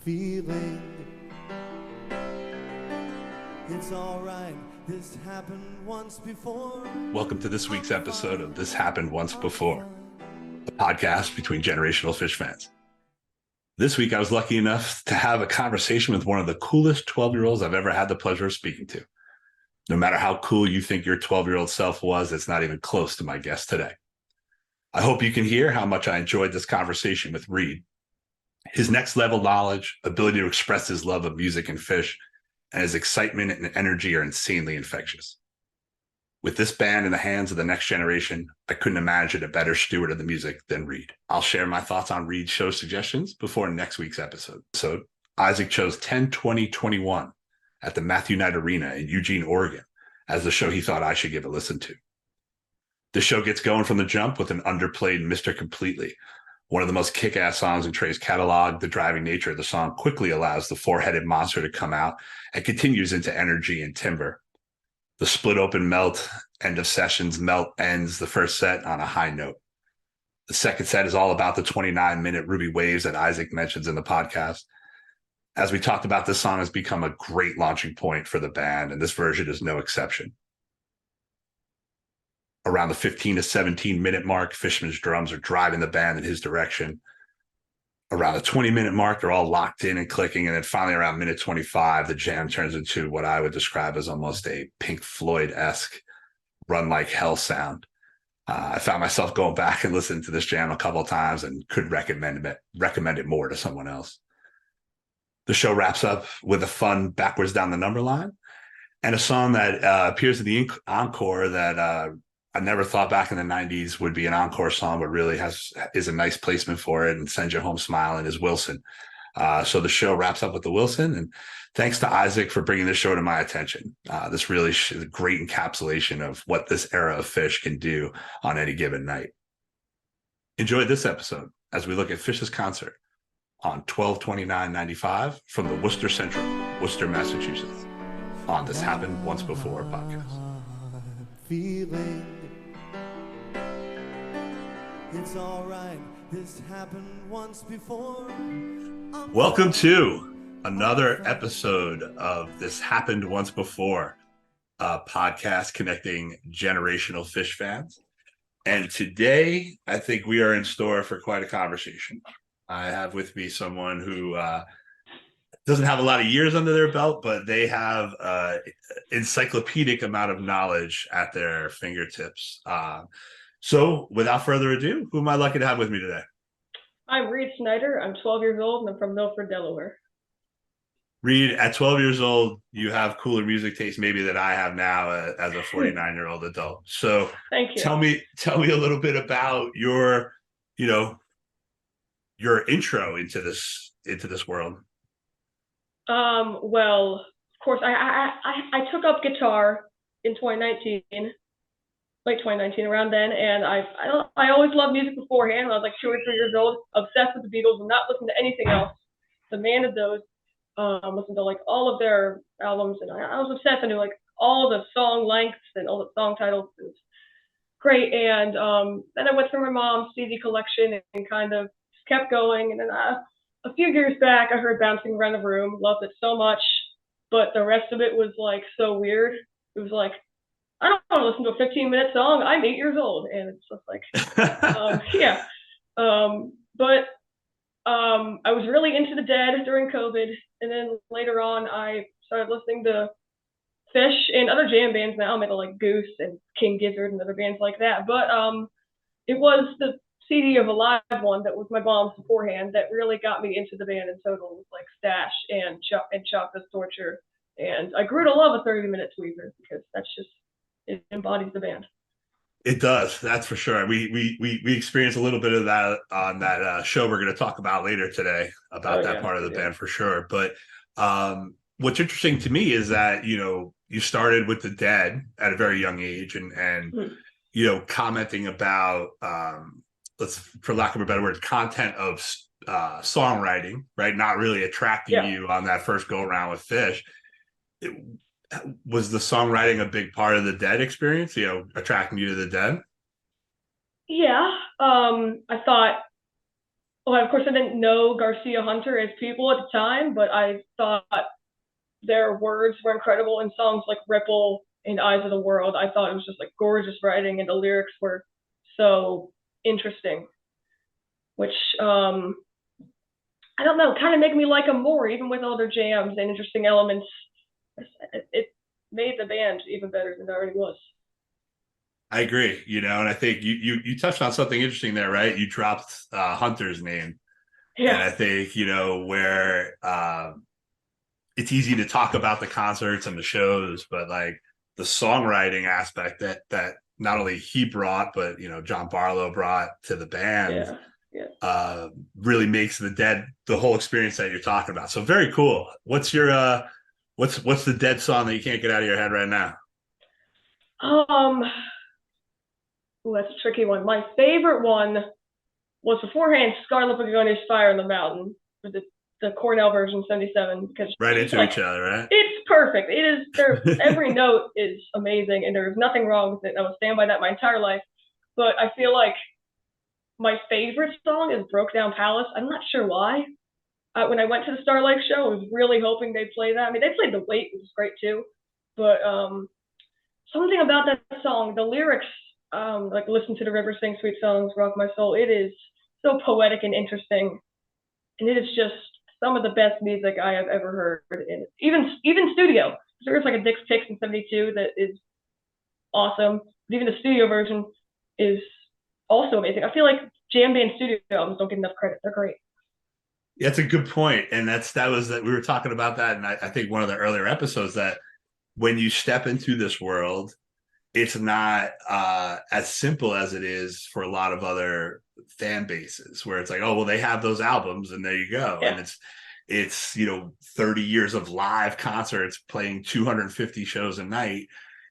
feeling. It's all right. This happened once before. Welcome to this week's episode of This Happened Once Before, a podcast between generational Phish fans. This week, I was lucky enough to have a conversation with one of the coolest 12-year-olds I've ever had the pleasure of speaking to. No matter how cool you think your 12-year-old self was, it's not even close to my guest today. I hope you can hear how much I enjoyed this conversation with Reed. His next level knowledge, ability to express his love of music and Phish, and his excitement and energy are insanely infectious. With this band in the hands of the next generation, I couldn't imagine a better steward of the music than Reed. I'll share my thoughts on Reed's show suggestions before next week's episode. So Isaac chose 10/20/21 at the Matthew Knight Arena in Eugene, Oregon, as the show he thought I should give a listen to. The show gets going from the jump with an underplayed Mr. Completely, one of the most kick-ass songs in Trey's catalog. The driving nature of the song quickly allows the four-headed monster to come out and continues into energy and timbre. The split open melt, end of sessions melt ends the first set on a high note. The second set is all about the 29-minute Ruby Waves that Isaac mentions in the podcast. As we talked about, this song has become a great launching point for the band, and this version is no exception. Around the 15 to 17-minute mark, Fishman's drums are driving the band in his direction. Around the 20-minute mark, they're all locked in and clicking. And then finally, around minute 25, the jam turns into what I would describe as almost a Pink Floyd-esque Run Like Hell sound. I found myself going back and listening to this jam a couple of times and could recommend it more to someone else. The show wraps up with a fun backwards down the number line and a song that appears in the encore that I never thought back in the 90s would be an encore song, but really is a nice placement for it and sends you home smiling, is Wilson. So the show wraps up with the Wilson, and thanks to Isaac for bringing this show to my attention. This really is a great encapsulation of what this era of Phish can do on any given night. Enjoy this episode as we look at Phish's concert on 12/29/95 from the Worcester Centrum, Worcester, Massachusetts, on This Happened Once Before podcast. Feeling. It's all right. This happened once before. Welcome to another episode of This Happened Once Before, a podcast connecting generational Phish fans. And today, I think we are in store for quite a conversation. I have with me someone who doesn't have a lot of years under their belt, but they have encyclopedic amount of knowledge at their fingertips. So without further ado, who am I lucky to have with me today? I'm Reed Snyder. I'm 12 years old and I'm from Milford, Delaware. Reed, at 12 years old, you have cooler music taste maybe than I have now as a 49-year-old adult. So thank you. Tell me a little bit about your intro into this world. Well, of course, I took up guitar in 2019, late 2019, around then, and I always loved music beforehand. When I was like 2 or 3 years old, obsessed with the Beatles and not listening to anything else. Demanded those, listened to like all of their albums, and I was obsessed. I knew like all the song lengths and all the song titles. It was great, and then I went through my mom's CD collection and kind of kept going, and then a few years back, I heard Bouncing Around the Room, loved it so much, but the rest of it was like so weird. It was like, I don't want to listen to a 15-minute song. I'm 8 years old. And it's just like, yeah. But I was really into the Dead during COVID. And then later on, I started listening to Phish and other jam bands now, maybe like Goose and King Gizzard and other bands like that. But it was the CD of a live one that was my mom's beforehand that really got me into the band in total. It was like Stash and Chocolate's Torture. And I grew to love a 30-minute tweezer because it embodies the band. It does, that's for sure. We experienced a little bit of that on that show we're going to talk about later today about that part of the band for sure. But what's interesting to me is that you started with the Dead at a very young age and commenting about for lack of a better word, content of songwriting, right? Not really attracting you on that first go around with Phish. Was the songwriting a big part of the Dead experience, attracting you to the Dead? Yeah. I thought Well, of course, I didn't know Garcia Hunter as people at the time, but I thought their words were incredible in songs like Ripple and Eyes of the World. I thought it was just like gorgeous writing, and the lyrics were so interesting, which I don't know, kind of make me like them more, even with all their jams and interesting elements. It made the band even better than it already was. I agree, and I think you touched on something interesting there, right? You dropped Hunter's name, and Yeah, I think where it's easy to talk about the concerts and the shows, but like the songwriting aspect that not only he brought, but John Barlow brought to the band, yeah, yeah. really makes the whole experience that you're talking about. So very cool. What's your what's the Dead song that you can't get out of your head right now? Um, ooh, that's a tricky one. My favorite one was beforehand Scarlet Begonia's Fire in the Mountain, with the Cornell version 77, because Right it's into like each other, right? it's perfect. It is there. Every note is amazing, and there's nothing wrong with it. I will stand by that my entire life. But I feel like my favorite song is Broke Down Palace. I'm not sure why. When I went to the Starlight show, I was really hoping they'd play that. I mean, they played The Wait, which was great too. But something about that song, the lyrics, like "Listen to the river, sing sweet songs, rock my soul." It is so poetic and interesting, and it is just some of the best music I have ever heard. And even studio. There's like a Dick's Picks in '72 that is awesome. But even the studio version is also amazing. I feel like jam band studio albums don't get enough credit. They're great. Yeah, that's a good point. And that was that we were talking about that. And I think one of the earlier episodes that when you step into this world, it's not as simple as it is for a lot of other fan bases where it's like, oh, well, they have those albums and there you go. Yeah. And it's 30 years of live concerts playing 250 shows a night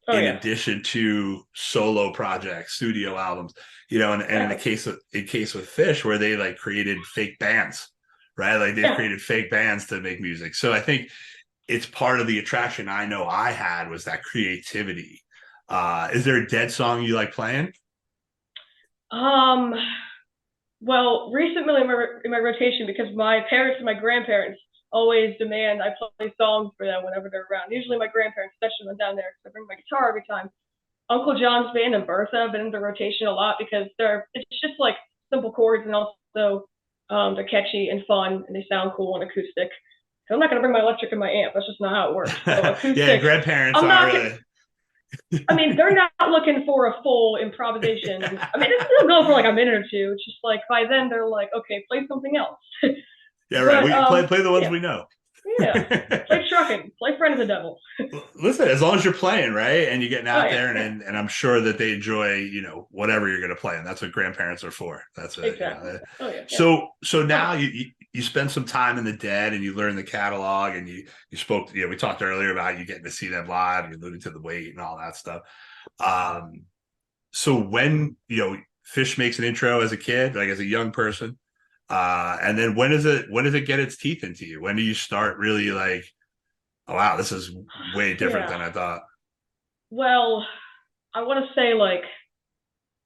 in addition to solo projects, studio albums, and in the case with Phish, where they like created fake bands, right? Like they've created fake bands to make music. So I think it's part of the attraction I know I had was that creativity. Is there a Dead song you like playing? Well, recently in my rotation, because my parents and my grandparents always demand I play songs for them whenever they're around. Usually my grandparents, especially when I'm down there, because I bring my guitar every time. Uncle John's band and Bertha have been in the rotation a lot because it's just like simple chords, and also they're catchy and fun, and they sound cool and acoustic. So I'm not gonna bring my electric and my amp. That's just not how it works. So acoustic. Yeah, grandparents I'm aren't not really. I mean, they're not looking for a full improvisation. I mean, it's still going for like a minute or two. It's just like by then they're like, okay, play something else. Yeah, right. We play the ones we know. Yeah, play Truckin', play Friend of the Devil. Listen, as long as you're playing, right, and you're getting out there, and I'm sure that they enjoy, whatever you're going to play, and that's what grandparents are for. That's what, exactly. So now you spend some time in the Dead, and you learn the catalog, and you spoke. We talked earlier about you getting to see them live. You alluded to the Wait and all that stuff. So when Phish makes an intro as a kid, like as a young person. And then when does it get its teeth into you? When do you start really like, oh wow, this is way different than I thought? Well, I want to say like,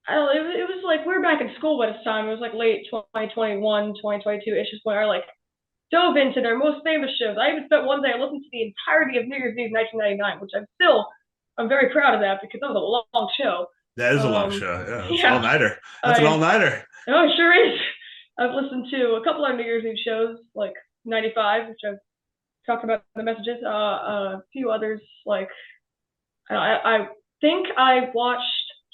I don't know, it was like we were back in school by this time. It was like late 2021, 2022-ish is when I like dove into their most famous shows. I even spent one day, I listened to the entirety of New Year's Eve 1999, which I'm very proud of that because that was a long show. That is a long show. Yeah, it's all-nighter. That's an all-nighter. Oh, it sure is. I've listened to a couple of New Year's Eve shows, like 95, which I've talked about in the messages. A few others, like I think I watched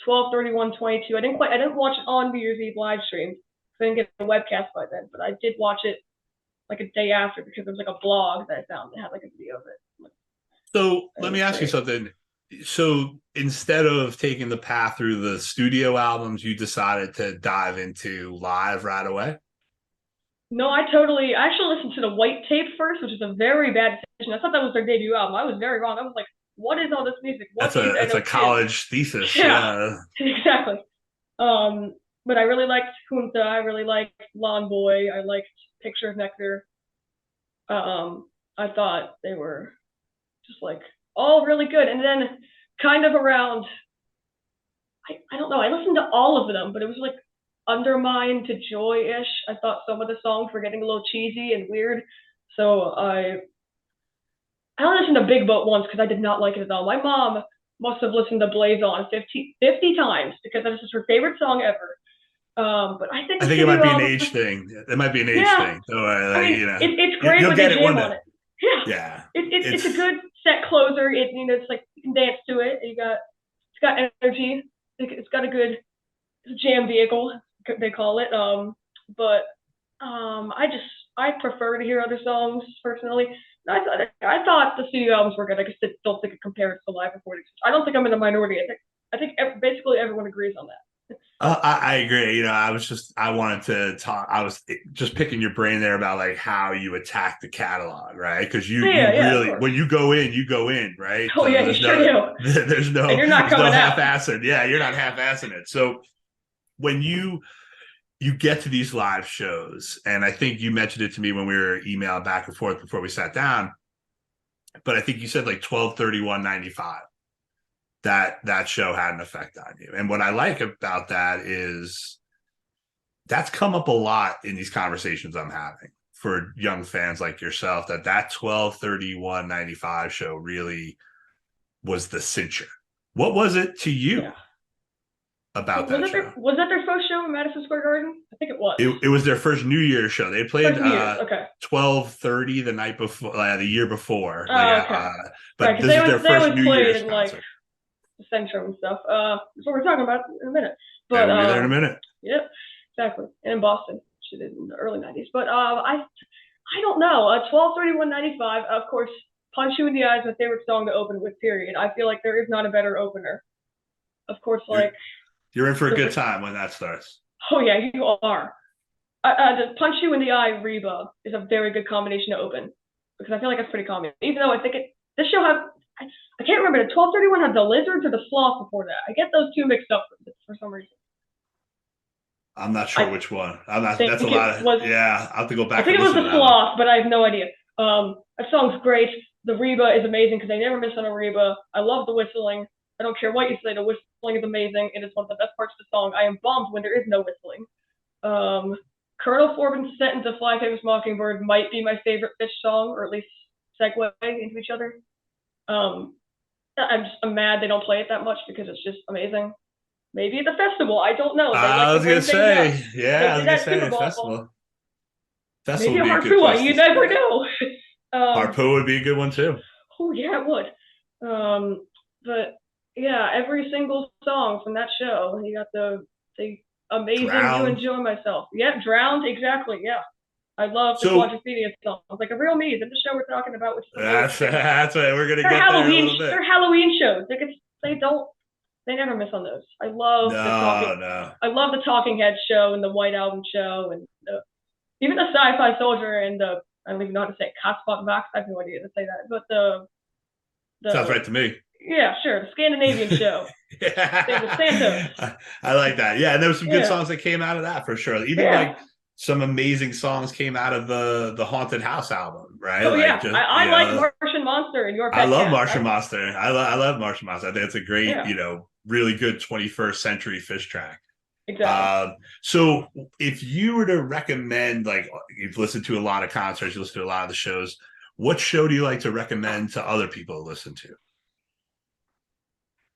12/31/22. I didn't watch it on New Year's Eve live stream. I didn't get a webcast by then, but I did watch it like a day after because there was like a blog that I found that had like a video of it. So let me ask you something. So instead of taking the path through the studio albums, you decided to dive into live right away? No, I actually listened to the White Tape first, which is a very bad decision. I thought that was their debut album. I was very wrong. I was like, what is all this music? That's a college thesis. Yeah. Exactly. But I really liked Kunta. I really liked Lawn Boy. I liked Picture of Nectar. I thought they were just like all really good. And then kind of around, I don't know, I listened to all of them, but it was like Undermine to Joy-ish. I thought some of the songs were getting a little cheesy and weird. So I only listened to Big Boat once because I did not like it at all. My mom must have listened to Blaze On 50 times because this is her favorite song ever. But I think it might be an age thing. It might be an age thing. So, it's great when they jam on it. Yeah. It's a good set closer. It's like you can dance to it. It's got energy. It's got a good jam vehicle, they call it. But I prefer to hear other songs personally. I thought the studio albums were good. I just don't think it compares to live recordings. I don't think I'm in the minority. I think basically everyone agrees on that. I agree. I wanted to talk. I was just picking your brain there about like how you attack the catalog, right? Because you really, when you go in, right? Oh, yeah, you sure do. There's no half-assing. Yeah, you're not half-assing it. So when you get to these live shows, and I think you mentioned it to me when we were emailing back and forth before we sat down, but I think you said like 12/31/95. That show had an effect on you. And what I like about that is that's come up a lot in these conversations I'm having for young fans like yourself, that 12/31/95 show really was the cincher. What was it to you about that show? Was that their first show in Madison Square Garden? I think it was. It was their first New Year's show. They played 12:30 the night before, the year before. But this is their first New Year's concert. Centrum and stuff. That's what we're talking about in a minute. But we'll be there in a minute. Yep, exactly. And in Boston, she did in the early '90s. But I don't know. 12/31/95. Of course, "Punch You in the Eye" is my favorite song to open with. Period. I feel like there is not a better opener. Of course, you're in for a good time when that starts. Oh yeah, you are. The "Punch You in the Eye" Reba is a very good combination to open because I feel like it's pretty common. Even though I think this show has. I can't remember. The 12/31 had the Lizards or the Sloth before that. I get those two mixed up for some reason. I'm not sure which one. That's a lot. I'll have to go back. I think it was the Sloth, but I have no idea. That song's great. The Reba is amazing because they never miss on a Reba. I love the whistling. I don't care what you say. The whistling is amazing. It is one of the best parts of the song. I am bummed when there is no whistling. Colonel Forbin's "Sent to Fly Famous Mockingbird" might be my favorite Phish song, or at least segue into each other. I'm mad they don't play it that much because it's just amazing. Maybe at the festival, I don't know. I was gonna say, festival. Maybe a Harpua, you never know. Harpua would be a good one too. Oh yeah, it would. But yeah, every single song from that show, you got the amazing "To Enjoy Myself." Yeah, "Drowned," exactly. Yeah. I love the Quadrophenia songs. Like a real me. That's the show we're talking about, which is that's right. We're gonna get there a little bit. They're Halloween shows. They never miss on those. I love I love the Talking Heads show and the White Album show and even the Sci-Fi Soldier and I don't even know how to say it, Katzbach Vax. I have no idea to say that, but the sounds right to me. Yeah, sure. The Scandinavian show. The Santos. I like that. Yeah, and there were some good songs that came out of that for sure. Even some amazing songs came out of the Haunted House album, right? Oh yeah, I like Martian Monster and Your Pet I love Martian Monster. I love Martian Monster. I think it's a great, really good 21st century Phish track. Exactly. So if you were to recommend, like you've listened to a lot of concerts, you listen to a lot of the shows, what show do you like to recommend to other people to listen to?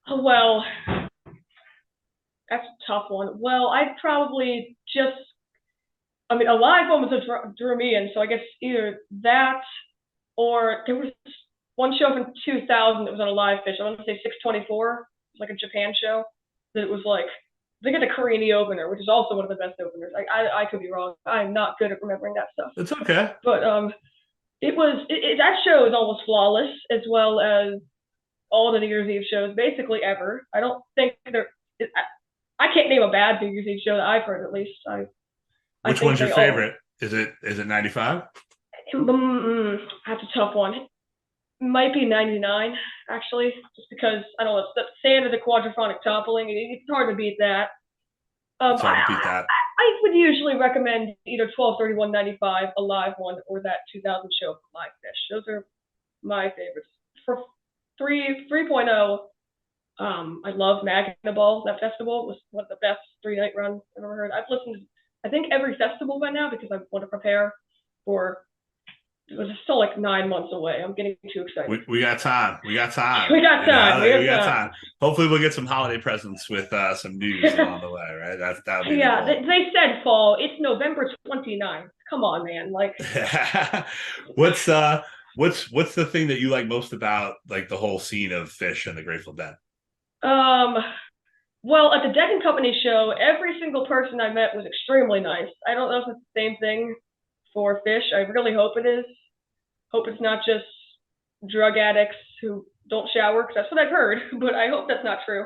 Well, that's a tough one. Well, I'd probably a live one was what drew me in, so I guess either that or there was one show from 2000 that was on a live Phish. I want to say 624, like a Japan show. That was like, I think it's a Korean opener, which is also one of the best openers. I could be wrong. I'm not good at remembering that stuff. It's okay. But that show is almost flawless, as well as all the New Year's Eve shows, basically ever. I don't think I can't name a bad New Year's Eve show that I've heard, at least. Which one's your favorite? Is it 95? That's a tough one. It might be 99, actually, just because, I don't know, it's the Sand of the Quadraphonic Toppling. It's hard to beat that. It's hard to beat that. I would usually recommend either 12/31/95, a live one, or that 2000 show from Live Phish. Those are my favorites. For 3.0, I love Magna Ball. That festival was one of the best 3-night runs I've ever heard. I've listened to, I think, every festival by now because I want to prepare for. It was still like 9 months away. I'm getting too excited. We got time. We got time. We got time. We got time. Hopefully, we'll get some holiday presents with some news along the way, right? That would be they said fall. It's November 29th. Come on, man. Like, what's the thing that you like most about like the whole scene of Phish and the Grateful Dead? Well, at the Dead and Company show, every single person I met was extremely nice. I don't know if it's the same thing for Phish. I really hope it is. Hope it's not just drug addicts who don't shower, because that's what I've heard. But I hope that's not true.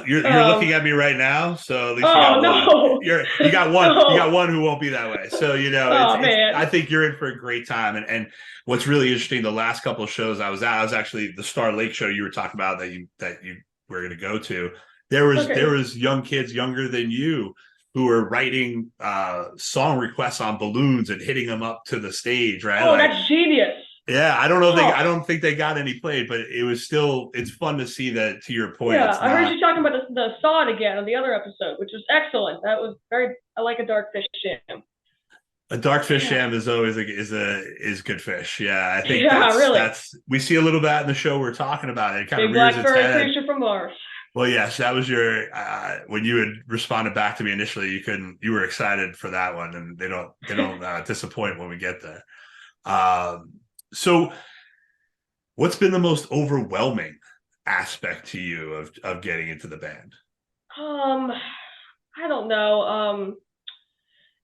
You're looking at me right now, so at least you got one. No. You got one who won't be that way. So I think you're in for a great time. And what's really interesting, the last couple of shows I was at, I was actually the Star Lake show you were talking about that you were going to go to. There was young kids younger than you who were writing song requests on balloons and hitting them up to the stage, right? Oh, that's genius. Yeah, I don't know. I don't think they got any played, but it was still. It's fun to see that. To your point, yeah, I heard you talking about the Saw It again on the other episode, which was excellent. That was very. I like a dark Phish jam. A dark Phish jam is always is good Phish. Yeah, I think that's we see a little bit in the show we're talking about. It kind of rears its head. Creature from Mars. Well, yes, that was your when you had responded back to me initially. You were excited for that one, and they don't disappoint when we get there. So what's been the most overwhelming aspect to you of getting into the band? I don't know.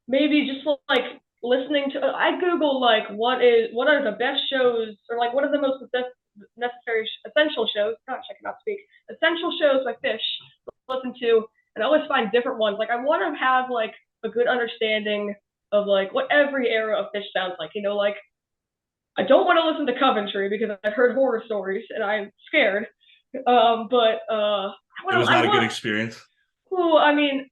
Maybe just like listening to, I Google like what are the best shows, or like what are the most essential shows. Gosh, I cannot speak. Essential shows by Phish to listen to, and I always find different ones. Like I want to have like a good understanding of like what every era of Phish sounds like. Like I don't want to listen to Coventry because I've heard horror stories and I'm scared. But it was not a good experience. Well, I mean,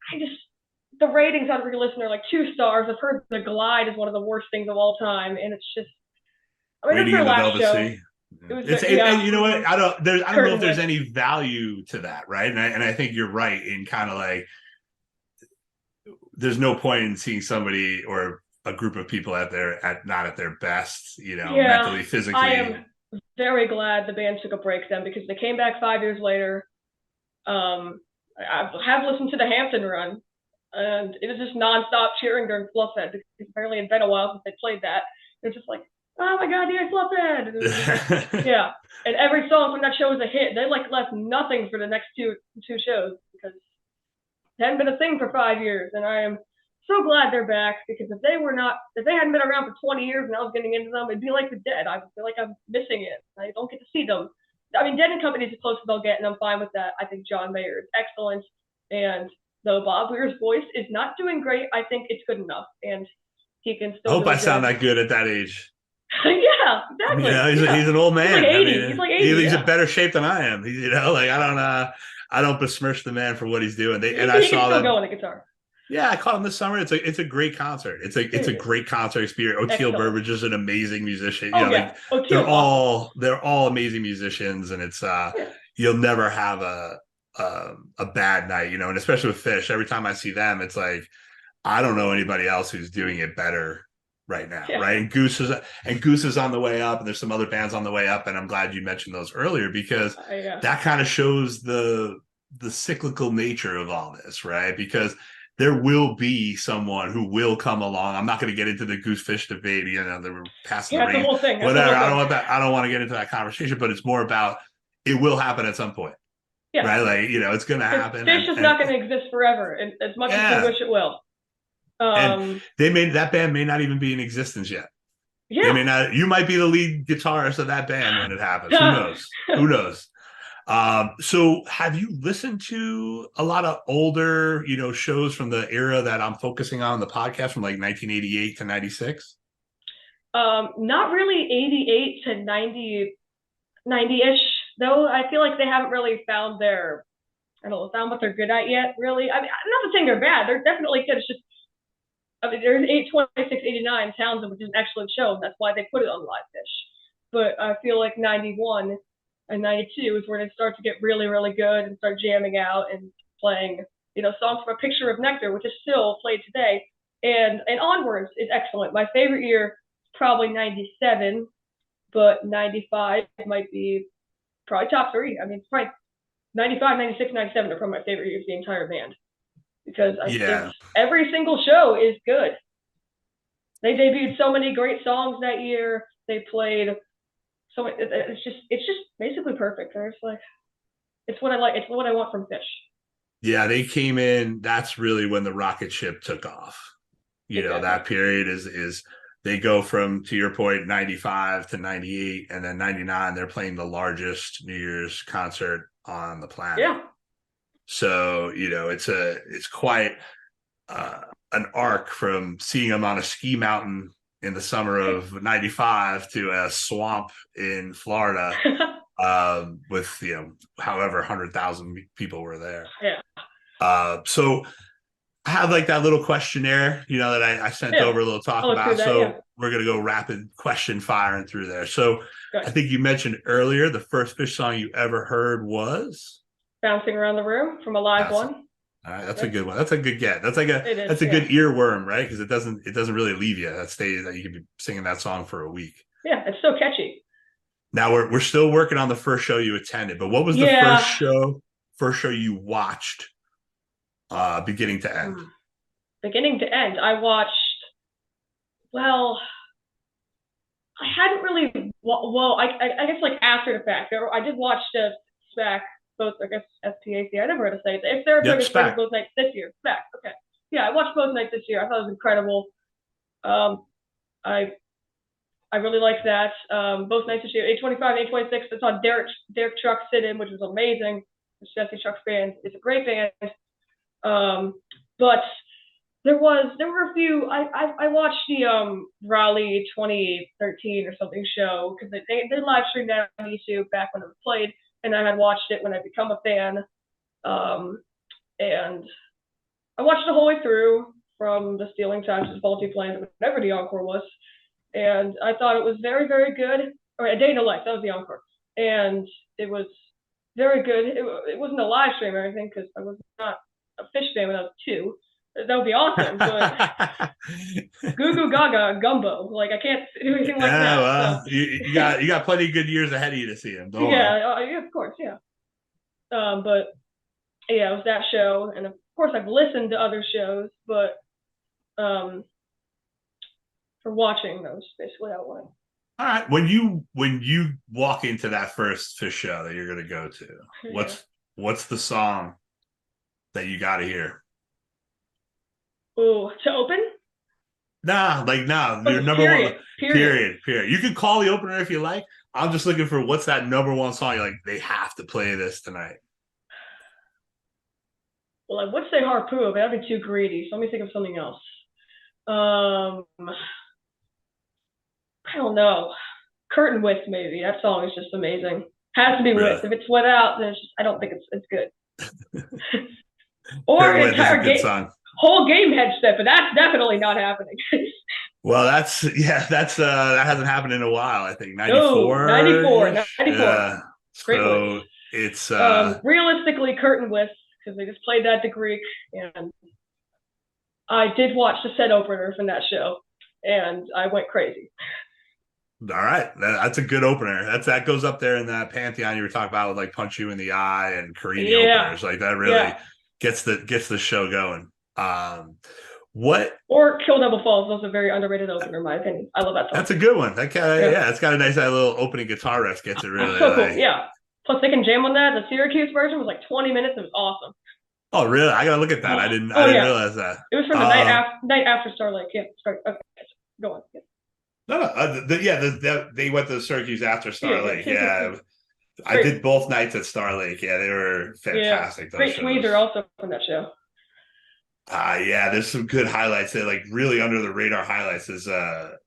the ratings on re-listen are like 2 stars. I've heard The Glide is one of the worst things of all time, and it's just. I mean, Rating in the Velvet show. Sea. And you know what? I don't know if there's any value to that, right? And I think you're right in kind of like there's no point in seeing somebody or a group of people out there not at their best, mentally, physically. I am very glad the band took a break then, because they came back 5 years later. I have listened to the Hampton run, and it was just nonstop cheering during Fluffhead, because apparently it'd been a while since they played that. It's just like, oh my God, yeah, Fluffhead. Yeah, and every song from that show was a hit. They like left nothing for the next two shows because it hadn't been a thing for 5 years, and I am so glad they're back, because if they hadn't been around for 20 years and I was getting into them, it'd be like the Dead. I feel like I'm missing it. I don't get to see them. I mean, Dead and Company is as close as I'll get, and I'm fine with that. I think John Mayer is excellent, and though Bob Weir's voice is not doing great, I think it's good enough, and he can still. I hope I sound that good at that age. Yeah, exactly. Yeah, he's an old man. He's like 80. He's like 80. He's in better shape than I am. I don't besmirch the man for what he's doing. I saw that. Go on the guitar. Yeah, I caught him this summer. It's a great concert. It's a great concert experience. Oteil Burbridge is an amazing musician. They're all amazing musicians, and it's you'll never have a bad night, and especially with Phish. Every time I see them, it's like I don't know anybody else who's doing it better right now, right? And Goose is on the way up, and there's some other bands on the way up, and I'm glad you mentioned those earlier, because that kind of shows the cyclical nature of all this, right? Because there will be someone who will come along. I'm not going to get into the Goose Phish debate. They were passing the whole thing. Whatever. I don't want that. I don't want to get into that conversation. But it's more about it will happen at some point, right? Like it's going to happen. Phish is not going to exist forever, as much as we wish it will. And that band may not even be in existence yet. Yeah. They may not. You might be the lead guitarist of that band when it happens. Who knows? Who knows? So have you listened to a lot of older, shows from the era that I'm focusing on the podcast from like 1988 to 96? Not really 88 to 90-ish, though. I feel like they haven't really found what they're good at yet, really. I mean, I'm not saying they're bad. They're definitely good. It's just, there's 826, 89 Townsend, which is an excellent show. And that's why they put it on Live Phish. But I feel like 91 and 92 is where they start to get really, really good and start jamming out and playing, songs from A Picture of Nectar, which is still played today. And onwards is excellent. My favorite year is probably 97, but 95 might be probably top three. I mean, it's probably 95, 96, 97 are probably my favorite years of the entire band, because every single show is good. They debuted so many great songs that year. They played so it's just basically perfect. It's like, it's what I like. It's what I want from Phish. Yeah, they came in. That's really when the rocket ship took off. That period is they go from, to your point, 95 to 98, and then 99, they're playing the largest New Year's concert on the planet. Yeah. So, it's quite an arc from seeing them on a ski mountain in the summer of 95 to a swamp in Florida with, however 100,000 people were there. Yeah. So I have like that little questionnaire, that I sent over a little talk about. We're going to go rapid question firing through there. So I think you mentioned earlier the first Phish song you ever heard was Bouncing Around the Room from a live one. All right, that's a good one. That's a good get. That's like a good earworm, right? Because it doesn't really leave you. That stays, that you can be singing that song for a week. Yeah, it's so catchy. Now we're still working on the first show you attended, but what was the first show you watched, beginning to end? Beginning to end, I watched. Well, I hadn't really. I guess like after the fact, I did watch the SPAC. Both, I guess, SPAC. I never heard to say it. If they're both nights this year, SPAC. Okay, yeah, I watched both nights this year. I thought it was incredible. I really liked that. Both nights this year, 825, 826. I saw Derek Truck sit in, which was amazing. Jesse Truck's band is a great band. But there were a few. I watched the Raleigh 2013 or something show, because they live streamed that on YouTube back when it was played. And I had watched it when I become a fan, and I watched it the whole way through, from the Stealing Time to the Faulty Plans, whatever the encore was, and I thought it was very, very good. Or A Day in the Life, that was the encore, and it was very good. It wasn't a live stream or anything, because I was not a Phish fan when I was 2. That would be awesome, but Goo Goo Gaga Gumbo, like I can't do anything like that. Well, so. you got plenty of good years ahead of you to see him. Yeah, of course, yeah. But yeah, it was that show, and of course I've listened to other shows, but for watching, that was basically how it went. All right, when you walk into that first Phish show that you're going to go to, what's the song that you got to hear? Oh, to open? Your number one. Period. You can call the opener if you like. I'm just looking for what's that number one song. You're like, they have to play this tonight. Well, I would say Harpoo, but that'd be too greedy. So let me think of something else. I don't know. Curtain With, maybe. That song is just amazing. Has to be really? With. If it's without, then I don't think it's good. Or entire game. Song. Whole game headset, but that's definitely not happening. Well, that hasn't happened in a while. I think 94. 94. Great so it's realistically Curtain With, because they just played that to Greek, and I did watch the set opener from that show, and I went crazy. All right, that's a good opener. That goes up there in that pantheon you were talking about with like Punch You in the Eye and Carini openers. Like that really gets the show going. Or Kill Devil Falls, also a very underrated opener in my opinion. I love that song. That's a good one. That it's got a nice little opening guitar riff. Gets it really. So cool. Yeah. Plus they can jam on that. The Syracuse version was like 20 minutes. It was awesome. Oh really? I gotta look at that. I didn't realize that. It was from the night after Star Lake. Yeah. Sorry. Okay. Go on. No. They went to Syracuse after Star Lake. Yeah. I did both nights at Star Lake. Yeah, they were fantastic. Yeah. Great tweezers also from that show. There's some good highlights there, like really under the radar highlights is at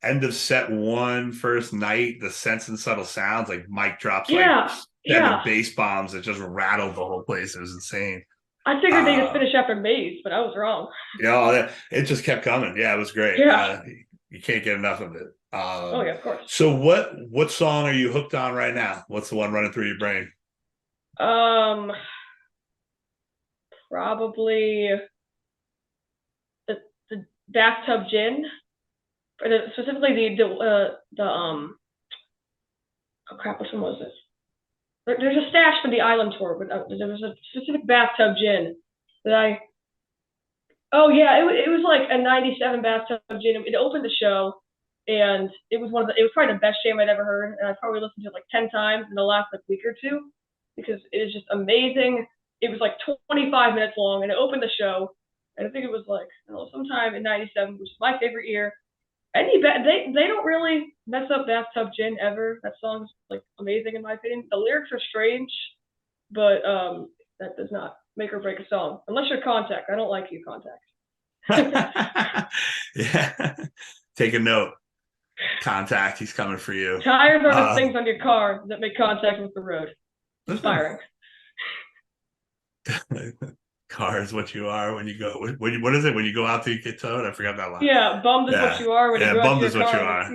end of set 1, first night, the Sense and Subtle Sounds, like Mike drops like 7 bass bombs that just rattled the whole place. It was insane. I figured they just finished after Maze, but I was wrong. Yeah, it just kept coming. Yeah, it was great. Yeah. You can't get enough of it. Oh yeah, of course. So what song are you hooked on right now? What's the one running through your brain? Probably the bathtub gin, specifically oh crap, which one was it? There's a stash for the island tour, but there was a specific bathtub gin that oh yeah, it was like a '97 bathtub gin. It opened the show, and it was it was probably the best jam I'd ever heard, and I probably listened to it like 10 times in the last like week or two because it is just amazing. It was like 25 minutes long, and it opened the show, and I think it was like sometime in '97, which is my favorite year. They don't really mess up bathtub gin ever. That song's like amazing in my opinion. The lyrics are strange, but that does not make or break a song unless you're Contact. I don't like you, Contact. Yeah, take a note. Contact, he's coming for you. Tires are the things on your car that make contact with the road. Inspiring. Car is what you are when you go. What is it when you go out to get towed? I forgot that line. Yeah, bummed is what you are when you go out to your car. Bummed is what you are.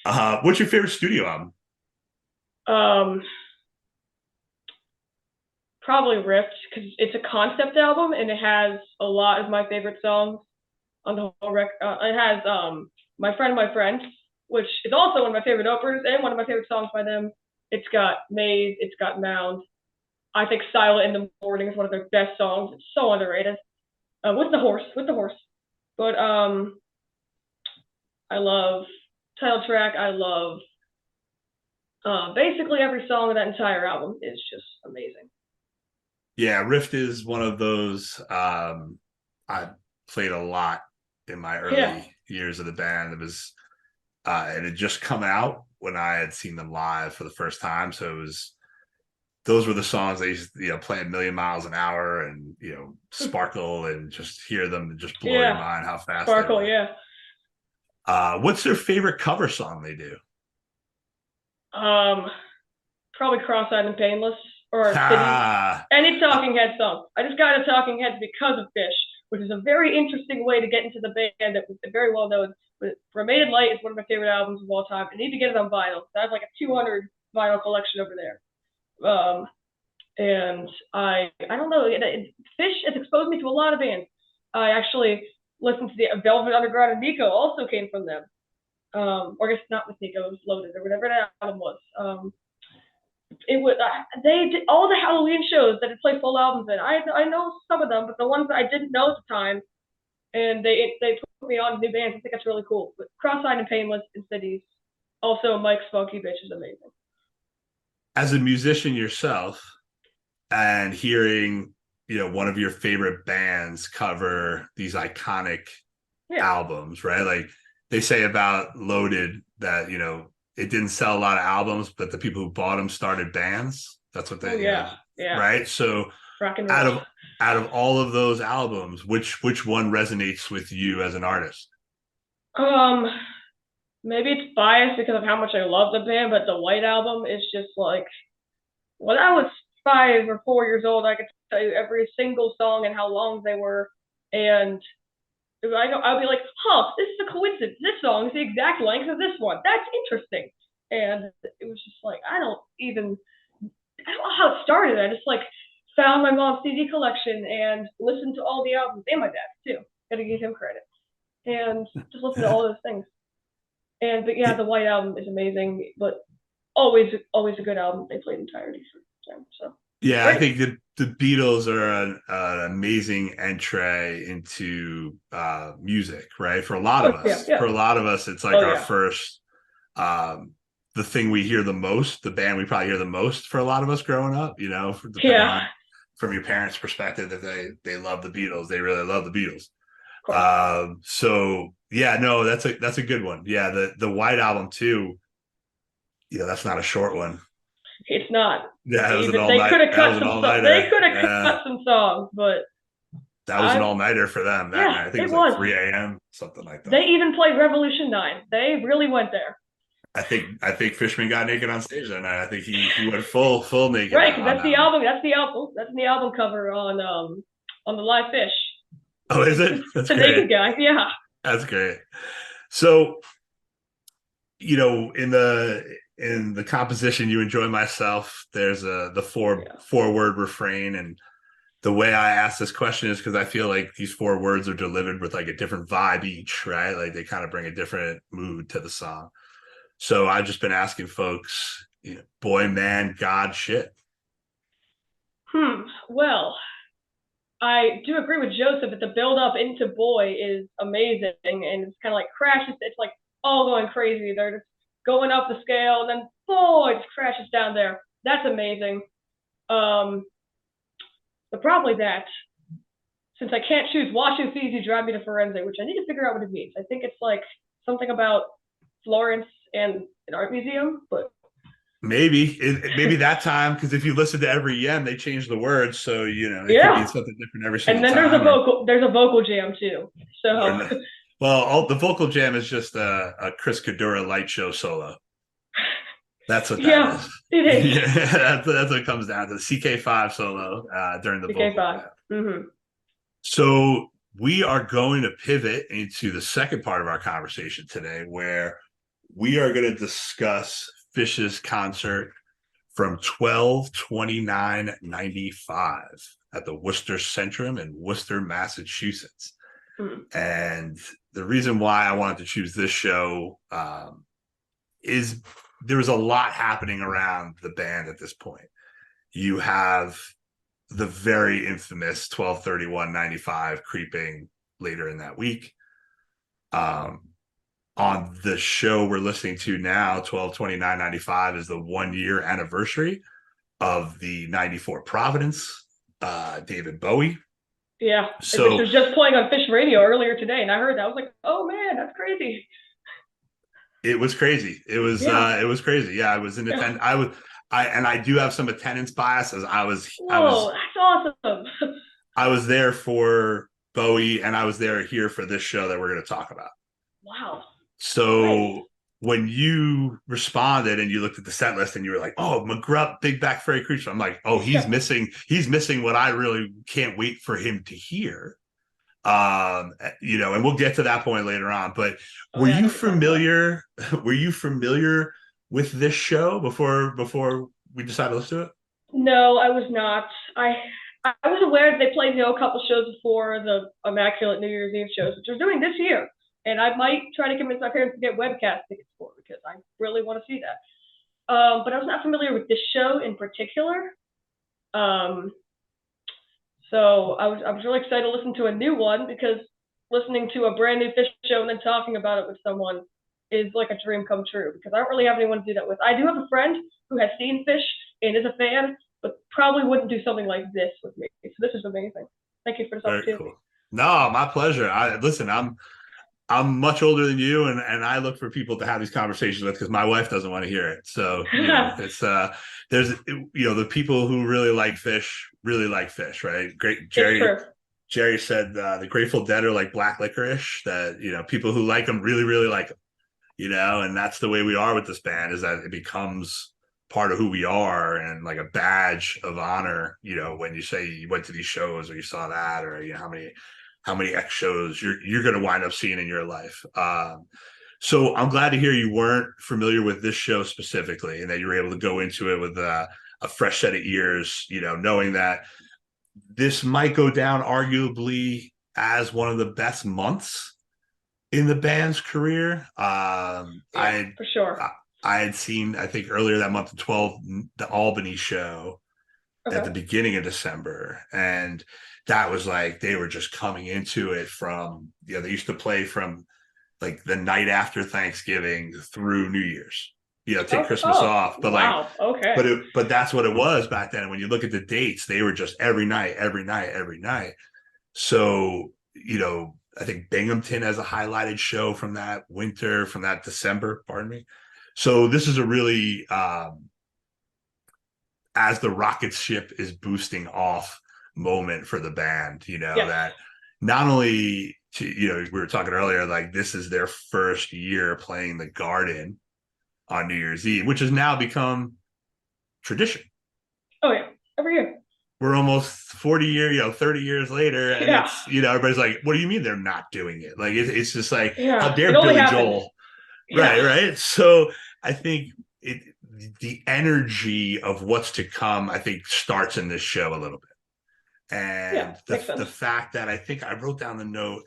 Yeah. What's your favorite studio album? Probably Rift, because it's a concept album and it has a lot of my favorite songs on the whole record. It has My Friend, My Friend, which is also one of my favorite openers and one of my favorite songs by them. It's got Maze, it's got Mound. I think Silent in the Morning is one of their best songs. It's so underrated. With the horse. But I love title track. I love basically every song of that entire album is just amazing. Yeah, Rift is one of those I played a lot in my early years of the band. It was it had just come out when I had seen them live for the first time. So those were the songs they used to, play a million miles an hour and, sparkle and just hear them and just blow your mind how fast Sparkle, they were. What's their favorite cover song they do? Probably Cross-Eyed and Painless or any Talking Heads song. I just got into Talking Heads because of Phish, which is a very interesting way to get into the band that was very well known. But Remained Light is one of my favorite albums of all time. I need to get it on vinyl. I have like a 200 vinyl collection over there. And I don't know, Phish has exposed me to a lot of bands. I actually listened to the Velvet Underground, and Nico also came from them. Or I guess not with Nico, it was Loaded or whatever that album was. It was they did all the Halloween shows that had played full albums in. I know some of them, but the ones that I didn't know at the time, and they put me on new bands. I think that's really cool. But Cross-Eyed and Painless in Cities, also Mike's Funky Bitch is amazing. As a musician yourself, and hearing one of your favorite bands cover these iconic albums, right? Like they say about Loaded that it didn't sell a lot of albums, but the people who bought them started bands. That's what they right. So out of all of those albums, which one resonates with you as an artist? Maybe it's biased because of how much I love the band, but the White Album is just like, when I was 5 or 4 years old, I could tell you every single song and how long they were, and I'd be like, this is a coincidence. This song is the exact length of this one. That's interesting. And it was just like, I don't know how it started. I just like found my mom's CD collection and listened to all the albums, and my dad's too. Gotta give him credit. And just listen to all those things. And but the White Album is amazing, but always a good album. They played entirety for them. So yeah, great. I think the Beatles are an amazing entree into music, right? For a lot of us. For a lot of us, it's like our first the thing we hear the most, the band we probably hear the most for a lot of us growing up, from your parents' perspective, that they love the Beatles. They really love the Beatles. So that's a good one. Yeah, the White Album too. That's not a short one. It's not. Yeah, they could have cut some songs, but that was an all-nighter for them that night. I think it was like 3 a.m., something like that. They even played Revolution 9. They really went there. I think Fishman got naked on stage that night. I think he went full naked. Right, because that's the album. That's the album cover on the live Phish. Oh, is it? That's the great. naked guy. Yeah. That's great. So in the composition "You Enjoy Myself," there's the four word refrain, and the way I ask this question is because I feel like these four words are delivered with like a different vibe each, right? Like they kind of bring a different mood to the song. So I've just been asking folks, boy, man, God, shit. Well, I do agree with Joseph that the build up into Boy is amazing, and it's kind of like crashes. It's like all going crazy. They're just going up the scale, and then Boy just crashes down there. That's amazing. But probably that, since I can't choose Washington Easy Drive Me to Firenze, which I need to figure out what it means. I think it's like something about Florence and an art museum, but maybe that time, because if you listen to every yen, they change the words, so it could be something different every single time. And then there's a vocal jam too. So well, the vocal jam is just a Chris Cadura light show solo. That's what that is. It is. Yeah, that's what it comes down to. The CK5 solo during the vocal jam. Mm-hmm. So we are going to pivot into the second part of our conversation today, where we are going to discuss Phish's concert from 12/29/95 at the Worcester Centrum in Worcester, Massachusetts. And the reason why I wanted to choose this show is there was a lot happening around the band at this point. You have the very infamous 12/31/95 creeping later in that week. On the show we're listening to now, 12/29/95 is the 1 year anniversary of the 94 Providence, David Bowie. Yeah, so which was just playing on Phish radio earlier today, and I heard that. I was like, oh man, that's crazy. It was crazy. It was crazy. Yeah, I was in attendance. I do have some attendance bias as that's awesome. I was there for Bowie, and I was there here for this show that we're going to talk about. Wow. So when you responded and you looked at the set list and you were like, "Oh, McGrupp, Big Back Furry Creature," I'm like, "Oh, he's missing what I really can't wait for him to hear." And we'll get to that point later on. But were you familiar? Were you familiar with this show before we decided to listen to it? No, I was not. I was aware that they played a couple shows before the Immaculate New Year's Eve shows, which they're doing this year. And I might try to convince my parents to get webcast tickets for it because I really want to see that. But I was not familiar with this show in particular. So I was really excited to listen to a new one, because listening to a brand new Phish show and then talking about it with someone is like a dream come true, because I don't really have anyone to do that with. I do have a friend who has seen Phish and is a fan, but probably wouldn't do something like this with me. So this is amazing. Thank you for this opportunity. Cool. No, my pleasure. I'm mumuch older than you, and I look for people to have these conversations with, because my wife doesn't want to hear it. So it's there's the people who really like Phish, right? Great. Jerry said the Grateful Dead are like black licorice, that people who like them really, really like them, and that's the way we are with this band, is that it becomes part of who we are and like a badge of honor, when you say you went to these shows or you saw that, or how many X shows you're going to wind up seeing in your life. So I'm glad to hear you weren't familiar with this show specifically, and that you were able to go into it with a fresh set of ears, knowing that this might go down arguably as one of the best months in the band's career. For sure. I had seen, I think earlier that month, the Albany show at the beginning of December, and that was like they were just coming into it from they used to play from like the night after Thanksgiving through New Year's, take Christmas off, but but that's what it was back then. And when you look at the dates, they were just every night. So I think Binghamton has a highlighted show from that December, pardon me. So this is a really as the rocket ship is boosting off moment for the band, that not only we were talking earlier, like this is their first year playing the Garden on New Year's Eve, which has now become tradition. Oh yeah, every year. We're almost 30 years later, and it's everybody's like, what do you mean they're not doing it? Like it's just like, how dare Billy Joel Yeah. Right. So I think the energy of what's to come, I think, starts in this show a little bit. Yeah. And Makes the sense. fact that I think I wrote down the note,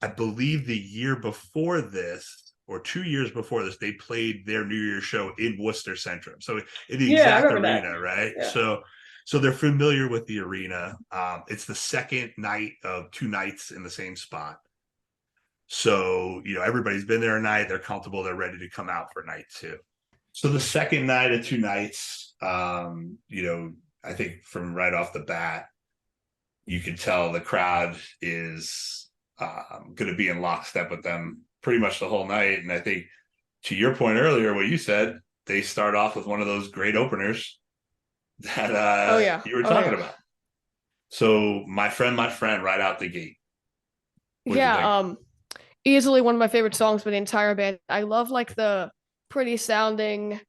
I believe the year before this, or 2 years before this, they played their New Year's show in Worcester Centrum. So in the Yeah, I exact remember that. arena, right? Yeah. So they're familiar with the arena. It's the second night of 2 nights in the same spot. So, everybody's been there a night, they're comfortable, they're ready to come out for night two. So the second night of 2 nights, I think from right off the bat, you can tell the crowd is going to be in lockstep with them pretty much the whole night. And I think, to your point earlier, what you said, they start off with one of those great openers that Oh yeah. you were Oh talking yeah. about. So my friend, right out the gate. What did you think? Yeah. Easily one of my favorite songs by the entire band. I love like the pretty sounding,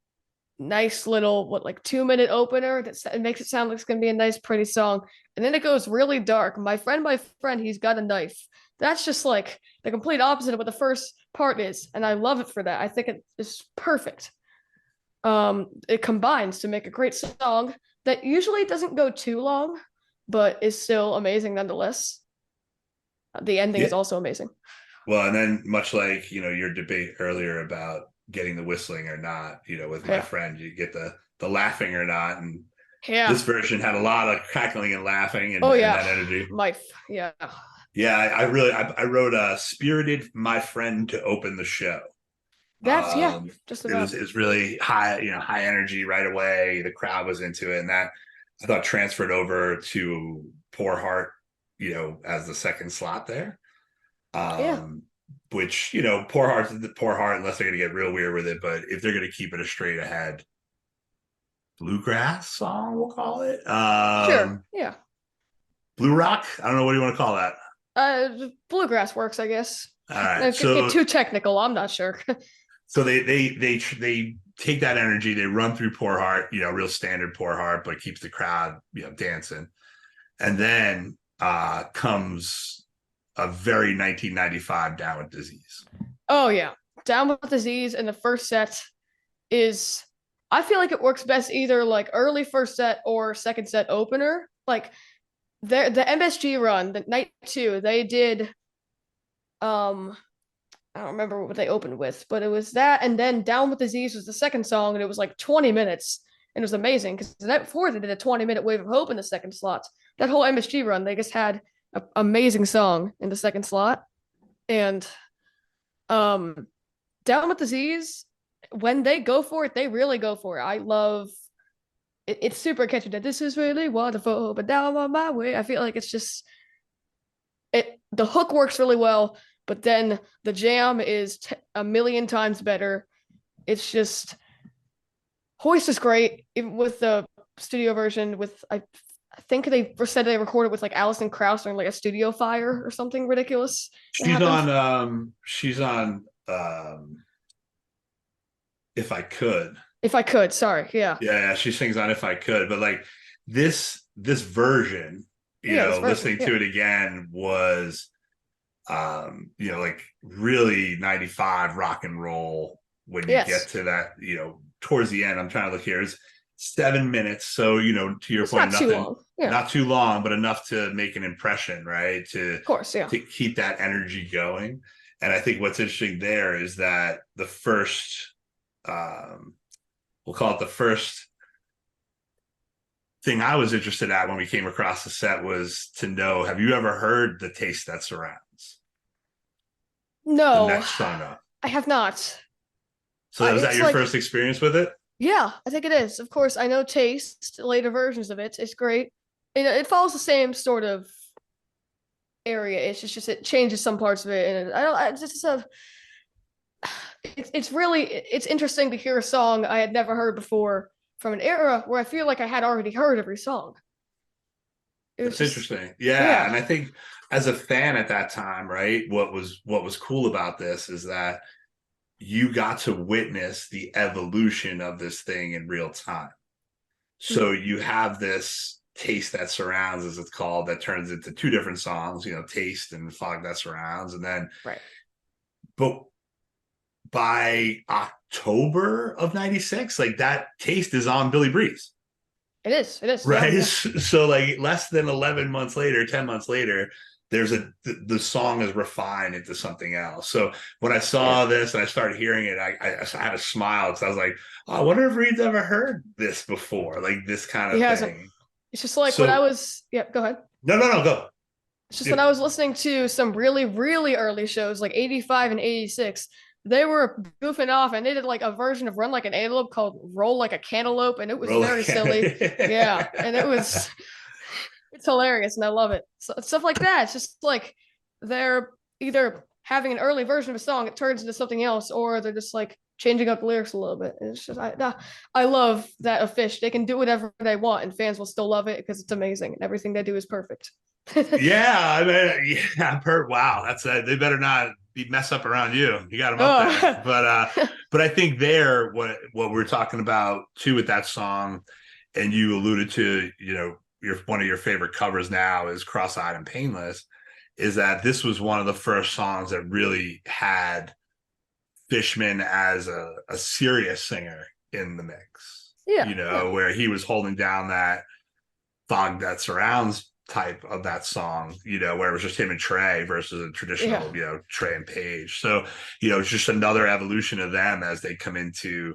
nice little like 2 minute opener that it makes it sound like it's gonna be a nice, pretty song, and then it goes really dark. My friend, he's got a knife. That's just like the complete opposite of what the first part is, and I love it for that. I think it is perfect. It combines to make a great song that usually doesn't go too long, but is still amazing nonetheless. The ending Yeah. is also amazing. Well, and then much like, your debate earlier about getting the whistling or not, with my Yeah. friend, you get the laughing or not. And Yeah. this version had a lot of cackling and laughing Oh and yeah. that energy. Yeah. Yeah, I wrote a spirited my friend to open the show. That's yeah, just It was about. it was really high, high energy right away. The crowd was into it, and that I thought transferred over to Poor Heart, as the second slot there. Yeah. Which, Poor Heart's the Poor Heart, unless they're gonna get real weird with it. But if they're gonna keep it a straight ahead bluegrass song, we'll call it. Sure. Yeah. Blue rock. I don't know, what do you want to call that? Bluegrass works, I guess. All right. Could get too technical. I'm not sure. So they take that energy, they run through Poor Heart, real standard Poor Heart, but keeps the crowd, dancing. And then comes a very 1995 Down with Disease. Oh yeah, Down with Disease in the first set is. I feel like it works best either like early first set or second set opener. Like the MSG run, the night two, they did. I don't remember what they opened with, but it was that, and then Down with Disease was the second song, and it was like 20 minutes, and it was amazing because the night before they did a 20-minute Wave of Hope in the second slot. That whole MSG run, they just had an amazing song in the second slot, and Down with Disease, when they go for it, they really go for it. I love it. It's super catchy. That this is really wonderful, but down on my way. I feel like it's just it. The hook works really well, but then the jam is a million times better. It's just Hoist is great, even with the studio version. With I think they said they recorded with like Alison Krauss during like a studio fire or something ridiculous that happened. She's on If I Could. If I could, sorry, yeah, Yeah, she sings on If I Could, but like this version, yeah, this version, listening yeah, to it again was like really 95 rock and roll when you get yes, to that, towards the end. I'm trying to look here. It's 7 minutes. So, to your it's point, not too nothing, long, yeah, not too long, but enough to make an impression, right? of course, yeah, To keep that energy going. And I think what's interesting there is that the first, we'll call it the first thing I was interested at when we came across the set was to know, have you ever heard The Taste That Surrounds? The no, next song up. I have not. So was that It's your like first experience with it? yeah, I think it is. Of course, I know Taste, later versions of it. It's great. It follows the same sort of area. It's just it changes some parts of it, and I don't. It's just a. It's really it's interesting to hear a song I had never heard before from an era where I feel like I had already heard every song. It was That's just interesting. Yeah. yeah, And I think as a fan at that time, right, what was cool about this is that you got to witness the evolution of this thing in real time. So mhm, you have this Taste That Surrounds, as it's called, that turns into two different songs, Taste and Fog That Surrounds. And then, right. but by October of 96, like that taste is on Billy Breeze. It is. Right. Yeah. So like less than 11 months later, 10 months later, the song is refined into something else. So when I saw this and I started hearing it, I had a smile because I was like, oh, I wonder if Reed's ever heard this before, like this kind He of hasn't. thing. It's just like when I So was, go ahead. no, go. It's just when I was listening to some really, really early shows, like 85 and 86, they were goofing off and they did like a version of Run Like an Antelope called Roll Like a Cantaloupe, and it was very silly. Yeah. And it's hilarious and I love it. So, stuff like that. It's just like they're either having an early version of a song, it turns into something else, or they're just like changing up the lyrics a little bit. And it's just, I love that of Phish. They can do whatever they want and fans will still love it because it's amazing and everything they do is perfect. Yeah, I mean, yeah, wow, that's they better not be mess up around you. You got them up there, but I think what we're talking about too with that song, and you alluded to, one of your favorite covers now is "Cross-Eyed and Painless," is that this was one of the first songs that really had Fishman as a serious singer in the mix. Yeah, where he was holding down that fog that surrounds type of that song, where it was just him and Trey versus a traditional, Trey and Page. So, it's just another evolution of them as they come into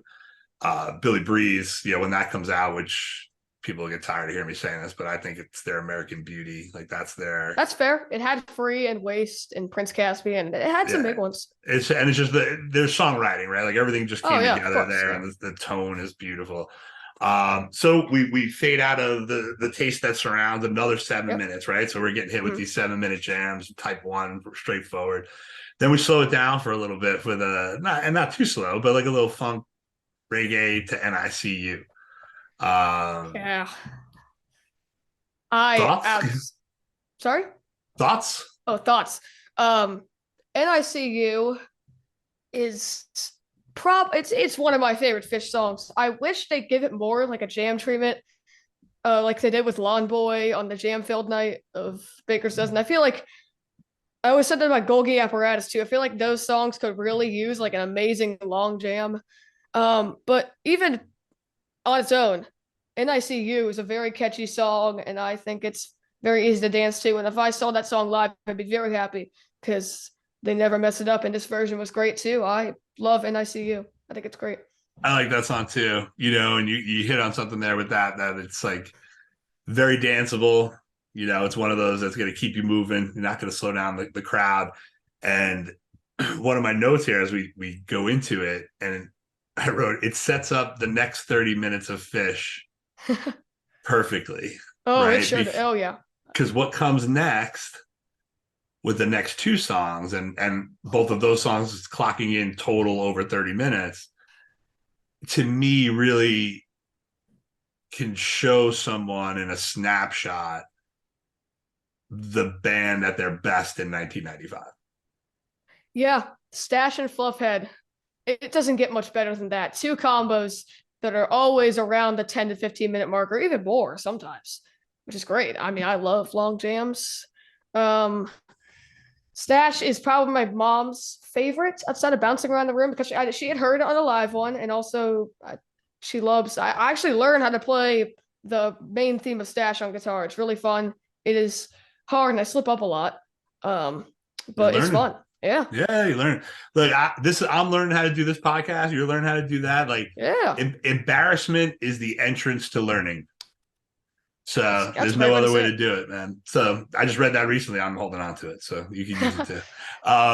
Billy Breeze, when that comes out, which people get tired of hearing me saying this, but I think it's their American Beauty. Like that's fair. It had Free and Waste and Prince Caspian. It had some big ones. It's just their songwriting, right? Like everything just came together course, there, and the tone is beautiful. So we fade out of the taste that surrounds another 7 minutes, right? So we're getting hit with these 7-minute jams, type 1, straightforward. Then we slow it down for a little bit with not too slow, but like a little funk reggae to NICU. Thoughts? Sorry? Thoughts? Oh, thoughts. NICU is it's one of my favorite Phish songs. I wish they'd give it more like a jam treatment, like they did with Lawn Boy on the jam filled night of Baker's Dozen. I feel like I always said that about Golgi Apparatus too. I feel like those songs could really use like an amazing long jam. But even on its own, NICU is a very catchy song, and I think it's very easy to dance to. And if I saw that song live, I'd be very happy because they never mess it up. And this version was great too. I love NICU. I think it's great. I like that song too, and you hit on something there with that it's like very danceable. It's one of those that's going to keep you moving. You're not going to slow down the crowd. And one of my notes here as we go into it, and I wrote, it sets up the next 30 minutes of Phish perfectly. Oh, right? It should. Oh, yeah. Because what comes next with the next two songs, and both of those songs is clocking in total over 30 minutes, to me really can show someone in a snapshot the band at their best in 1995. Yeah, Stash and Fluffhead. It doesn't get much better than that. Two combos that are always around the 10 to 15 minute mark, or even more sometimes, which is great. I mean, I love long jams. Stash is probably my mom's favorite outside of Bouncing Around the Room because she had heard it on a live one, and also she loves. I actually learned how to play the main theme of Stash on guitar. It's really fun. It is hard, and I slip up a lot, but it's fun. Yeah, you learn. Look, I'm learning how to do this podcast. You're learning how to do that. Like, embarrassment is the entrance to learning. So that's there's no other way to do it, man. So I just read that recently. I'm holding on to it, so you can use it too.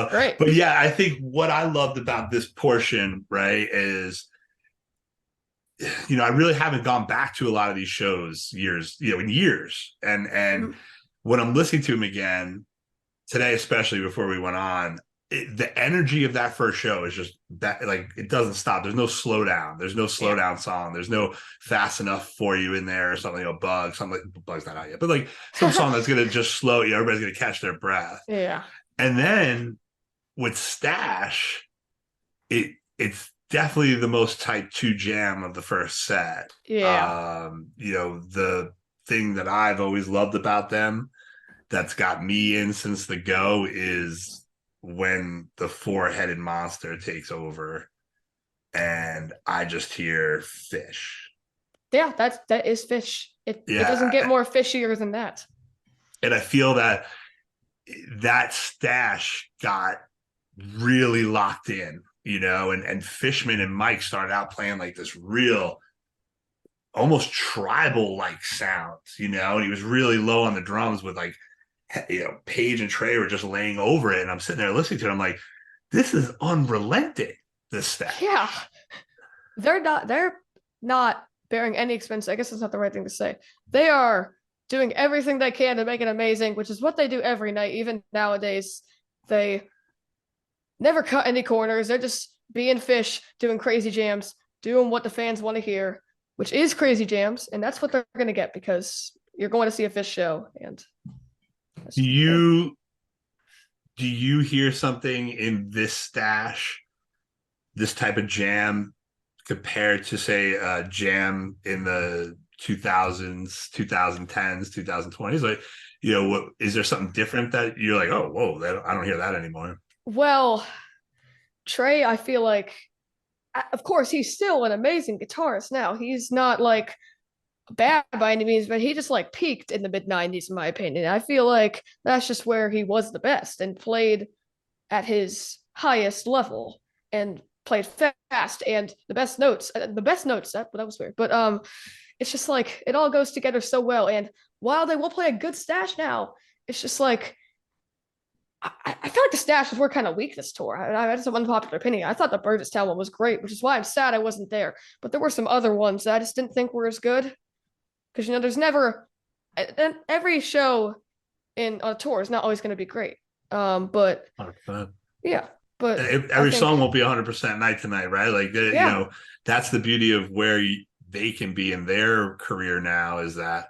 Great. But yeah, I think what I loved about this portion, right, is I really haven't gone back to a lot of these shows in years, and when I'm listening to them again today, especially before we went on, the energy of that first show is just that, like, it doesn't stop. There's no slowdown. There's no slowdown song. There's no Fast Enough for You in there or something. Bug's not out yet, but like some song that's gonna just slow you. Everybody's gonna catch their breath. Yeah. And then with Stash, it's definitely the most type 2 jam of the first set. Yeah. The thing that I've always loved about them that's got me in since the go is when the four-headed monster takes over and I just hear Phish. Yeah, that is Phish. It doesn't get more fishier than that. And I feel that stash got really locked in, and Fishman and Mike started out playing like this real, almost tribal like sounds, and he was really low on the drums with like, Paige and Trey were just laying over it. And I'm sitting there listening to it. I'm like, this is unrelenting, this stash. Yeah. They're not bearing any expense. I guess that's not the right thing to say. They are doing everything they can to make it amazing, which is what they do every night. Even nowadays, they never cut any corners. They're just being Phish, doing crazy jams, doing what the fans want to hear, which is crazy jams. And that's what they're going to get because you're going to see a Phish show. And do you hear something in this stash, this type of jam, compared to say a jam in the 2000s, 2010s, 2020s? Like, what is there something different that you're like, oh, whoa, I don't hear that anymore? Well, Trey, I feel like, of course, he's still an amazing guitarist now. He's not like bad by any means, but he just like peaked in the mid 90s, in my opinion. I feel like that's just where he was the best and played at his highest level and played fast and the best notes. That was weird, but it's just like it all goes together so well. And while they will play a good stash now, it's just like I feel like the stashes were kind of weak this tour. That's an unpopular opinion. I thought the Burgess one was great, which is why I'm sad I wasn't there. But there were some other ones that I just didn't think were as good. Because, there's never... Every show on a tour is not always going to be great. But... 100%. Yeah. But every song won't be 100% night to night, right? Like, that's the beauty of where they can be in their career now, is that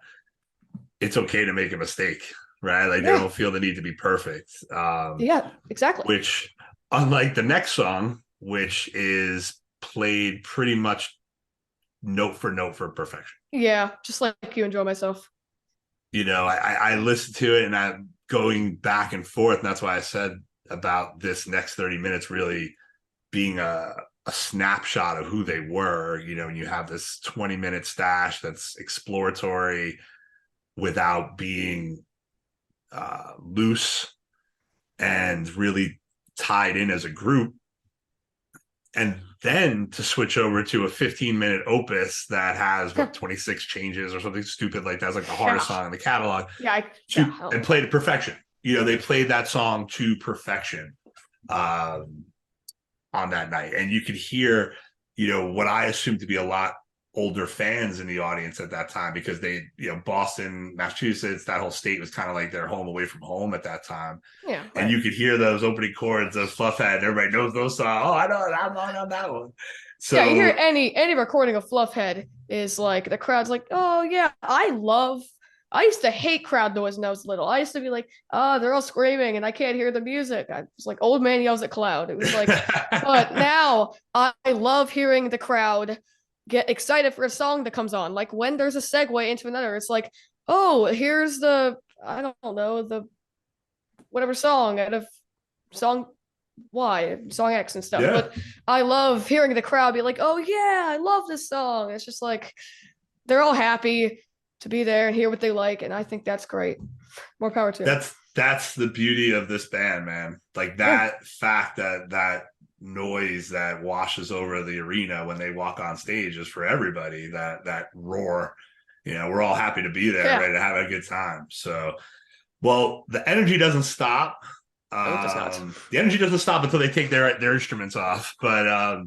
it's okay to make a mistake. Right? Like, they don't feel the need to be perfect. Yeah, exactly. Which, unlike the next song, which is played pretty much note for perfection. Yeah, just like You Enjoy Myself. I listened to it and I'm going back and forth. And that's why I said about this next 30 minutes really being a snapshot of who they were, and you have this 20-minute stash that's exploratory without being loose and really tied in as a group, and then to switch over to a 15-minute opus that has 26 changes or something stupid like that's like the hardest song in the catalog, and played to perfection. They played that song to perfection on that night, and you could hear what I assumed to be a lot older fans in the audience at that time, because they, Boston, Massachusetts, that whole state was kind of like their home away from home at that time. Yeah. Right. And you could hear those opening chords, those Fluffhead, everybody knows those songs. Oh, I know it. I'm on that one. So yeah, you hear any recording of Fluffhead is like the crowd's like, oh yeah, I used to hate crowd noise when I was little. I used to be like, oh, they're all screaming and I can't hear the music. I was like, old man yells at cloud. It was like, but now I love hearing the crowd get excited for a song that comes on. Like when there's a segue into another, it's like, oh, here's the whatever song out of song Y, song X and stuff. Yeah. But I love hearing the crowd be like, oh yeah, I love this song. It's just like they're all happy to be there and hear what they like, and I think that's great. More power to them. That's the beauty of this band, man. Like that fact that noise that washes over the arena when they walk on stage is for everybody. That roar, we're all happy to be there, ready to have a good time. So, well, the energy doesn't stop. No, it does not. The energy doesn't stop until they take their instruments off. But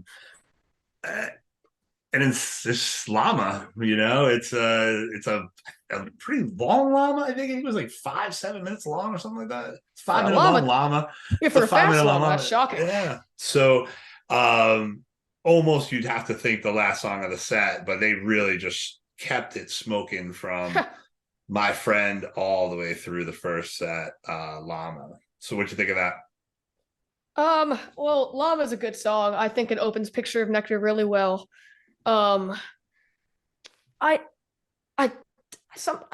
and it's llama, it's a pretty long llama. I think it was like 5-7 minutes long or something like that. It's 5 minute long llama. Yeah, for a fast llama, that's shocking. Yeah. So almost you'd have to think the last song of the set, but they really just kept it smoking from My Friend all the way through the first set, Llama. So what'd you think of that? Well, Llama is a good song. I think it opens Picture of Nectar really well. I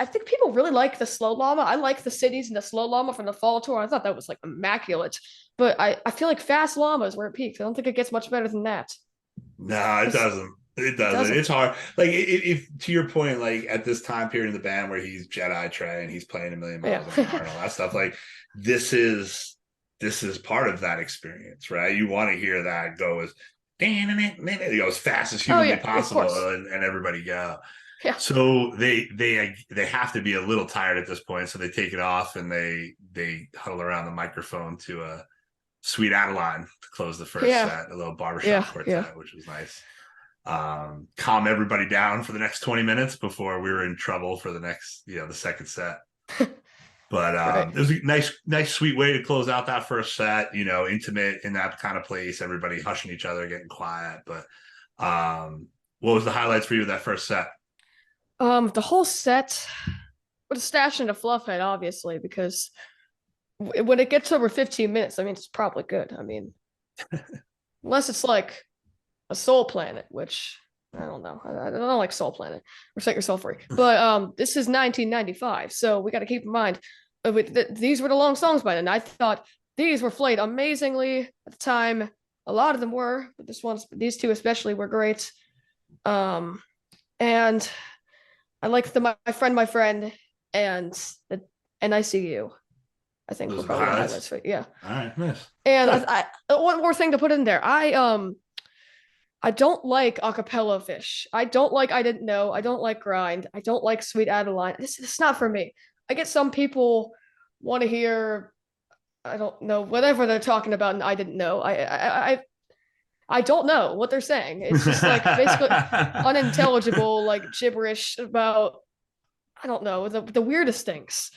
think people really like the slow llama. I like the cities and the slow llama from the fall tour. I thought that was like immaculate. But I feel like Fast Llama is where it peaks. I don't think it gets much better than that. No, it doesn't. It doesn't. It's hard. Like if to your point, like at this time period in the band where he's Jedi Trey and he's playing a million miles an hour and all that stuff, like this is part of that experience, right? You want to hear that go as fast as humanly possible and everybody go. Yeah. So they have to be a little tired at this point, so they take it off and they huddle around the microphone to a Sweet Adeline to close the first set, a little barbershop quartet, which was nice. Calm everybody down for the next 20 minutes before we were in trouble for the next, the second set. But it was a nice, sweet way to close out that first set, intimate in that kind of place, everybody hushing each other, getting quiet. But what was the highlights for you of that first set? The whole set was stashed into Fluffhead, obviously, because when it gets over 15 minutes, I mean, it's probably good. I mean, unless it's like a Soul Planet, which I don't know. I don't like Soul Planet or Set Yourself Free. But this is 1995, so we got to keep in mind these were the long songs by then. I thought these were played amazingly at the time. A lot of them were, but these two especially were great. And I like my friend, and I See You. I think we're probably highlights. Yeah. All right, nice. And I one more thing to put in there. I don't like acapella Phish. I don't like I Didn't Know. I don't like Grind. I don't like Sweet Adeline. It's not for me. I get some people want to hear, I don't know, whatever they're talking about, and I Didn't Know. I don't know what they're saying. It's just like basically unintelligible, like gibberish about, I don't know, the weirdest things.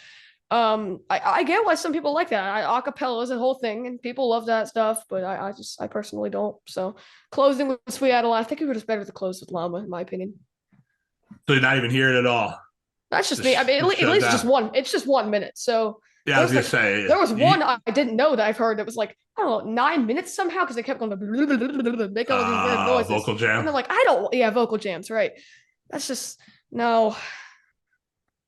I get why some people like that. Acapella is a whole thing, and people love that stuff, but I personally don't. So closing with Sweet Adeline, I think it was better to close with Llama, in my opinion. So you're not even hearing it at all. That's just me. I mean, at least it's just one. It's just 1 minute. So yeah, I was gonna say there was one I didn't know that I've heard that was like, I don't know, 9 minutes somehow, because they kept going to make all these weird noises. Vocal jam. And they're like, vocal jams, right? That's just no.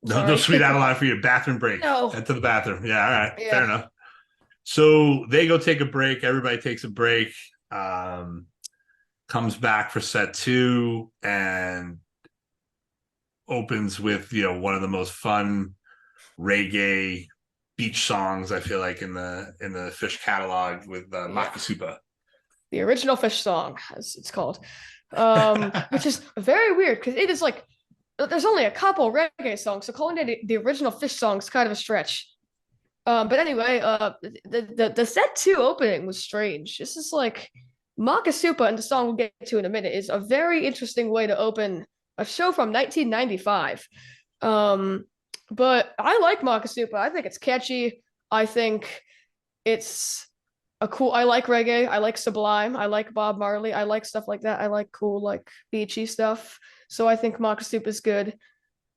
No Sweet Adeline for your bathroom break. No. Head to the bathroom. Yeah, all right. Yeah. Fair enough. So they go take a break. Everybody takes a break. Comes back for set 2 and opens with, one of the most fun reggae beach songs, I feel like, in the Phish catalog with Makisupa. The original Phish song, as it's called. Which is very weird, because it is like, there's only a couple reggae songs, so calling it the original Phish song is kind of a stretch. But anyway, the set 2 opening was strange. This is like Makisupa, and the song we'll get to in a minute, is a very interesting way to open a show from 1995. But I like Makisupa. I think it's catchy. I think it's I like reggae. I like Sublime. I like Bob Marley. I like stuff like that. I like cool, like beachy stuff. So I think Makisupa is good.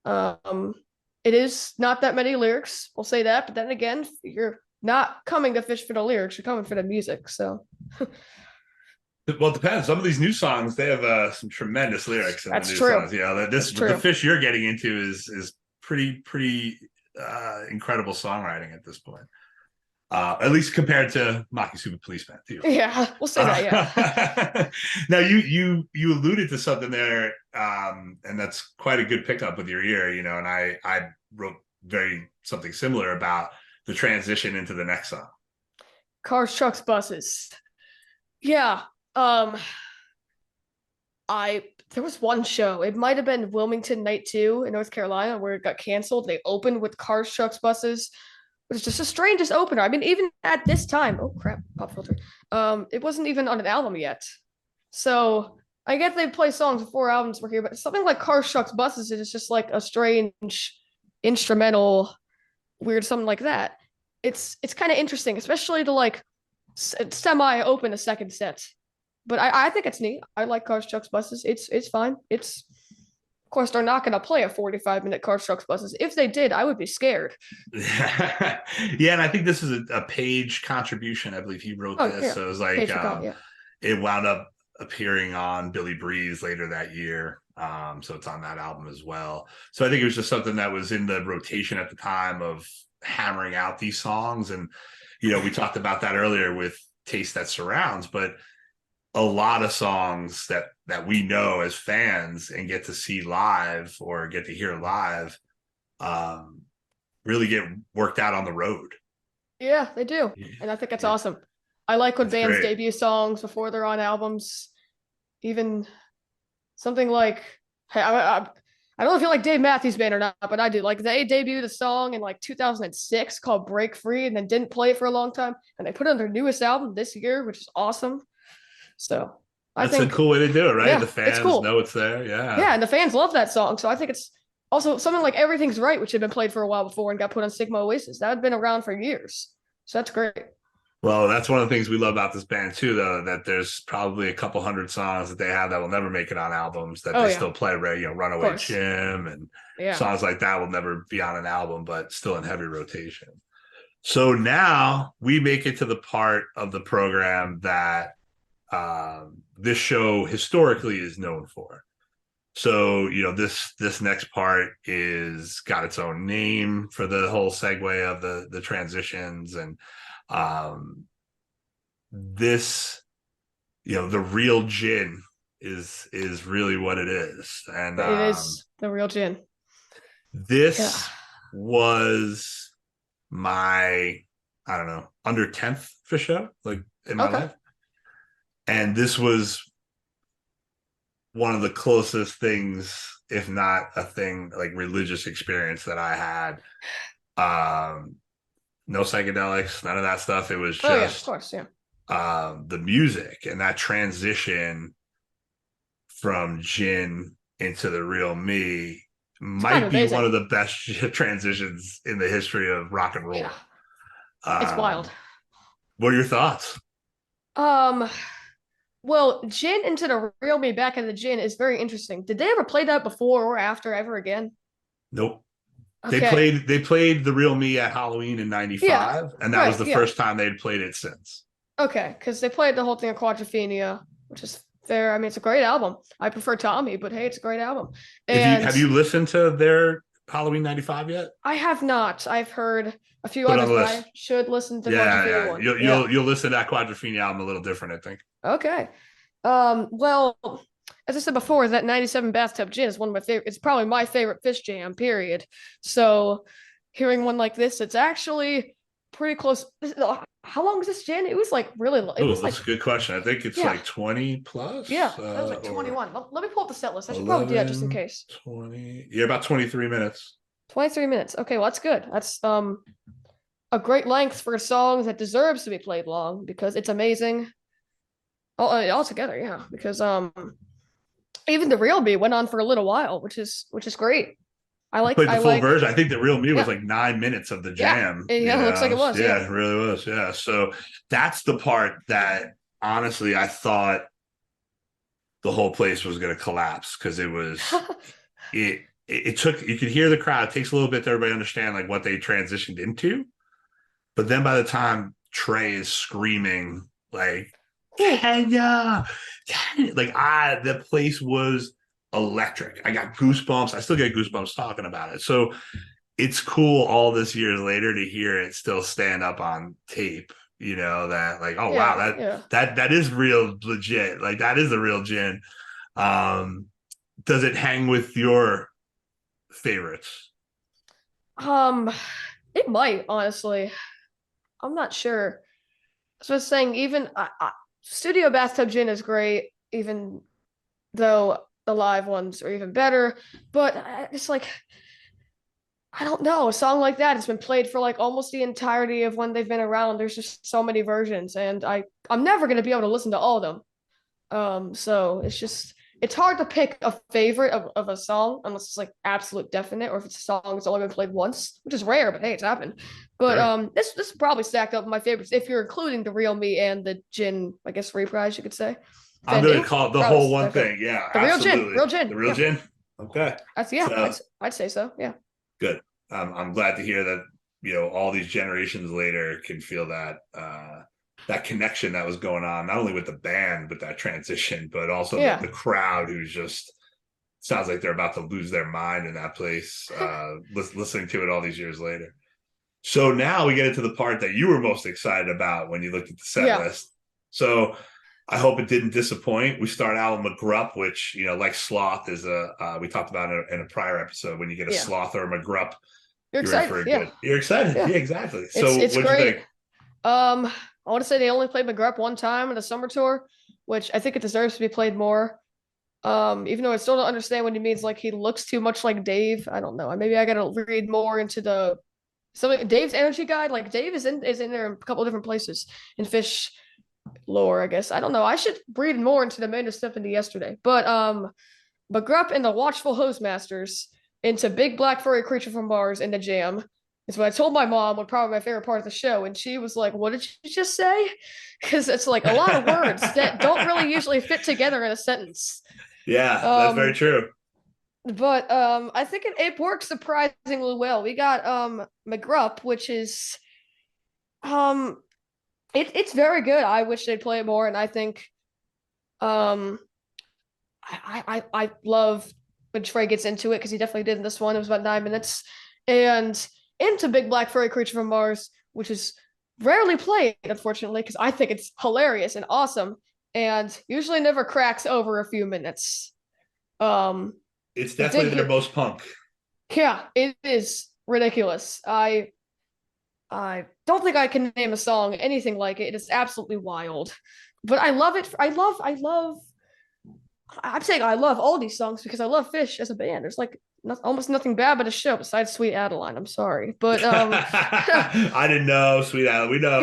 It is not that many lyrics, we'll say that. But then again, you're not coming to Phish for the lyrics. You're coming for the music. So. Well, it depends. Some of these new songs, they have some tremendous lyrics. That's true. Songs. The Phish you're getting into is pretty incredible songwriting at this point. At least compared to Makisupa Policeman too. Yeah, we'll say that. Yeah. Now you alluded to something there, and that's quite a good pickup with your ear, and I wrote something similar about the transition into the next song. Cars, Trucks, Buses. Yeah. There was one show, it might have been Wilmington Night 2 in North Carolina, where it got canceled. They opened with Cars, Trucks, Buses, which is just the strangest opener. I mean, even at this time, oh crap, pop filter. It wasn't even on an album yet. So I get they play songs before albums were here, but something like Cars, Trucks, Buses is just like a strange instrumental, weird something like that. It's kind of interesting, especially to like semi open a second set. But I think it's neat. I like Cars, Trucks, Buses. It's fine. Of course, they're not going to play a 45-minute Cars, Trucks, Buses. If they did, I would be scared. Yeah, and I think this is a Page contribution. I believe he wrote this. Yeah. So it was like it wound up appearing on Billy Breeze later that year. So it's on that album as well. So I think it was just something that was in the rotation at the time of hammering out these songs. And we talked about that earlier with Taste That Surrounds, but a lot of songs that we know as fans and get to see live or get to hear live really get worked out on the road. Yeah, they do. And I think that's awesome. I like when bands debut songs before they're on albums. Even something like, hey, I don't know if you like Dave Matthews Band or not, but I do. Like, they debuted a song in like 2006 called Break Free and then didn't play it for a long time. And they put it on their newest album this year, which is awesome. So I think that's a cool way to do it, right? Yeah, the fans know it's there. Yeah. Yeah, and the fans love that song. So I think it's also something like Everything's Right, which had been played for a while before and got put on Sigma Oasis. That had been around for years. So that's great. Well, that's one of the things we love about this band too, though, that there's probably a couple hundred songs that they have that will never make it on albums that they still play, right? Runaway Jim and songs like that will never be on an album, but still in heavy rotation. So now we make it to the part of the program that this show historically is known for. So, this next part is got its own name for the whole segue of the transitions. And this, the real gin is really what it is. And it is the real gin. This was my, I don't know, under 10th Phish show, like in my life. And this was one of the closest things, if not a thing, like religious experience that I had. No psychedelics, none of that stuff. It was just, of course, the music and that transition from gin into the real me might be one of the best transitions in the history of rock and roll. Yeah. It's wild. What are your thoughts? Well, gin into the real me back in the gin is very interesting. Did they ever play that before or after ever again? Nope. Okay. They played the real me at Halloween in 95, and that was the first time they'd played it since. Okay, because they played the whole thing of Quadrophenia, which is fair. I mean, it's a great album. I prefer Tommy, but hey, it's a great album. And have you listened to their Halloween 95 yet? I have not. I've heard a few others, but I should listen to Quadrophenia one. You'll listen to that Quadrophenia album a little different, I think. Okay. Well, as I said before, that 97 Bathtub Gin is one of my favorite. It's probably my favorite Phish jam, period. So hearing one like this, it's actually pretty close. How long was this gin? It was like really long. That's a good question. I think it's like 20 plus. Yeah, that was like 21. Let me pull up the set list. I should probably do that just in case. 20. Yeah, about 23 minutes. 23 minutes. Okay, well, that's good. That's a great length for a song that deserves to be played long because it's amazing. All together, yeah. Because even the real me went on for a little while, which is great. I played the full version. I think the real me was like 9 minutes of the jam. Yeah, it looks like it was. Yeah, it really was. Yeah. So that's the part that honestly I thought the whole place was going to collapse because it was it took, you could hear the crowd. It takes a little bit to everybody understand like what they transitioned into. But then by the time Trey is screaming like Kenya, like the place was electric. I got goosebumps. I still get goosebumps talking about it. So it's cool all this years later to hear it still stand up on tape, that like, wow, that is real legit. Like that is the real gin. Does it hang with your favorites? It might, honestly. I'm not sure. So I was saying, even Studio Bathtub Gin is great, even though the live ones are even better. But it's like, I don't know, a song like that has been played for like almost the entirety of when they've been around. There's just so many versions, and I'm never gonna be able to listen to all of them. So it's hard to pick a favorite of a song unless it's like absolute definite, or if it's a song that's only been played once, which is rare, but hey, it's happened. But this is probably stacked up with my favorites if you're including the real me and the gin, I guess, reprise, you could say. I'm going to call it the whole one thing. Yeah, the absolutely. Real gin. The real gin. Okay. I'd say so. Yeah. Good. I'm glad to hear that, all these generations later can feel that, that connection that was going on, not only with the band, but that transition, but also the crowd who's just sounds like they're about to lose their mind in that place, listening to it all these years later. So now we get into the part that you were most excited about when you looked at the set list. So I hope it didn't disappoint. We start out with McGrupp, which, like sloth is we talked about in a prior episode. When you get a sloth or a McGrupp, You're excited. You're excited. Yeah, exactly. So it's what'd great. you think? I want to say they only played McGrupp one time in the summer tour, which I think it deserves to be played more. Even though I still don't understand what he means, like he looks too much like Dave. I don't know. Maybe I gotta read more into Dave's energy guide. Like Dave is in there in a couple of different places in Phish lore, I guess. I don't know. I should read more into the Amanda Stephanie yesterday. But McGrupp and the Watchful Hostmasters into Big Black Furry Creature from Mars in the jam is what I told my mom was probably my favorite part of the show. And she was like, "What did you just say?" Because it's like a lot of words that don't really usually fit together in a sentence. Yeah, that's very true. But I think it works surprisingly well. We got McGrupp, which is it's very good. I wish they'd play it more, and I think I love when Trey gets into it because he definitely did in this one. It was about 9 minutes, and into Big Black Furry Creature from Mars, which is rarely played, unfortunately, because I think it's hilarious and awesome, and usually never cracks over a few minutes. It's definitely their most punk. Yeah, it is ridiculous. I don't think I can name a song anything like it. It is absolutely wild. But I love it. I'm saying I love all these songs because I love Phish as a band. There's like almost nothing bad about a show besides Sweet Adeline. I'm sorry. But I didn't know Sweet Adeline. We know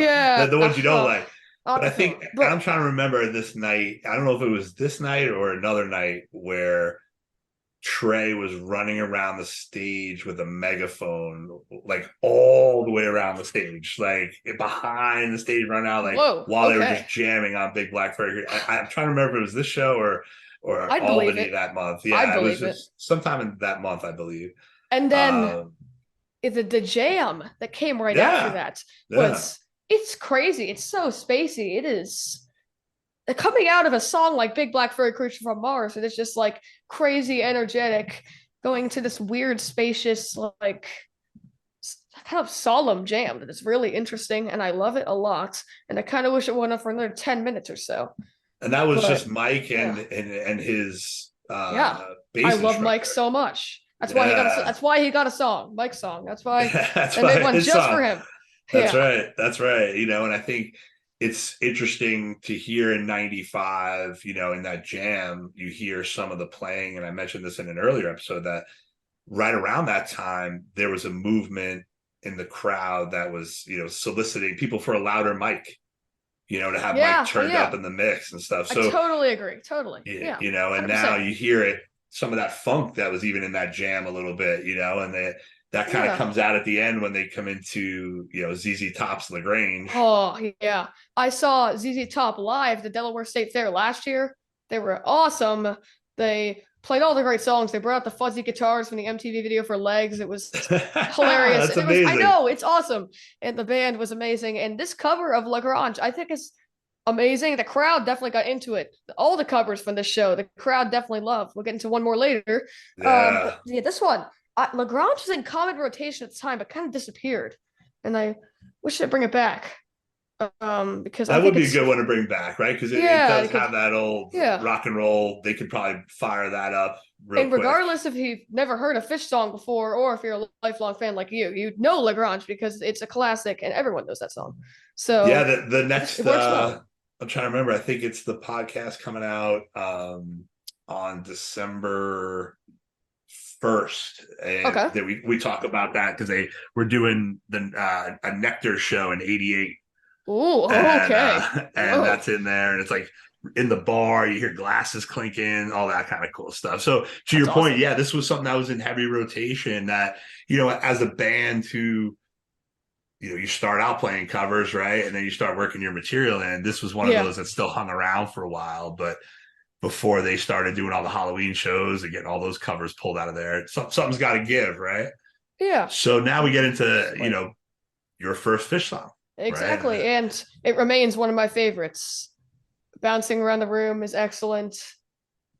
the ones you don't like. But I think I'm trying to remember this night. I don't know if it was this night or another night where Trey was running around the stage with a megaphone, like all the way around the stage, like behind the stage, run out, like while they were just jamming on Big Black Furry. I'm trying to remember if it was this show or Albany that month. Yeah, it was just sometime in that month, I believe. And then the jam that came right after that was it's crazy. It's so spacey. It is. Coming out of a song like Big Black Furry Creature from Mars, and it's just like crazy energetic, going to this weird, spacious, like kind of solemn jam that is really interesting, and I love it a lot. And I kind of wish it went on for another 10 minutes or so. And that was just Mike and his bass I love Mike so much. That's why he got a song, Mike's song. That's why they made one just for him. That's right. That's right. And I think it's interesting to hear in 95, in that jam, you hear some of the playing. And I mentioned this in an earlier episode that right around that time, there was a movement in the crowd that was, soliciting people for a louder mic, to have Mike turned up in the mix and stuff. So I totally agree. Totally. Yeah. And 100%. Now you hear it, some of that funk that was even in that jam a little bit, and that kind of comes out at the end when they come into, ZZ Top's LaGrange. Oh, yeah. I saw ZZ Top live at the Delaware State Fair last year. They were awesome. They played all the great songs. They brought out the fuzzy guitars from the MTV video for Legs. It was hilarious. That's amazing. I know, it's awesome. And the band was amazing. And this cover of LaGrange, I think is amazing. The crowd definitely got into it. All the covers from this show, the crowd definitely loved. We'll get into one more later. This one. LaGrange was in common rotation at the time, but kind of disappeared, and I wish they'd bring it back. Because that would be a good one to bring back, right? Because it does have that old rock and roll. They could probably fire that up real quick. Regardless if you've never heard a Phish song before, or if you're a lifelong fan like you know LaGrange because it's a classic and everyone knows that song. So the next I'm trying to remember. I think it's the podcast coming out on December 1st, and that we talk about that because they were doing a Nectar show in '88. Oh, okay. And that's in there, and it's like in the bar, you hear glasses clinking, all that kind of cool stuff. So to your point, awesome. This was something that was in heavy rotation. That as a band who, you start out playing covers, right, and then you start working your material in. This was one of those that still hung around for a while, but before they started doing all the Halloween shows and getting all those covers pulled out of there. Something's got to give, right? Yeah. So now we get into, your first Phish song. Exactly. Right? And it remains one of my favorites. Bouncing Around the Room is excellent.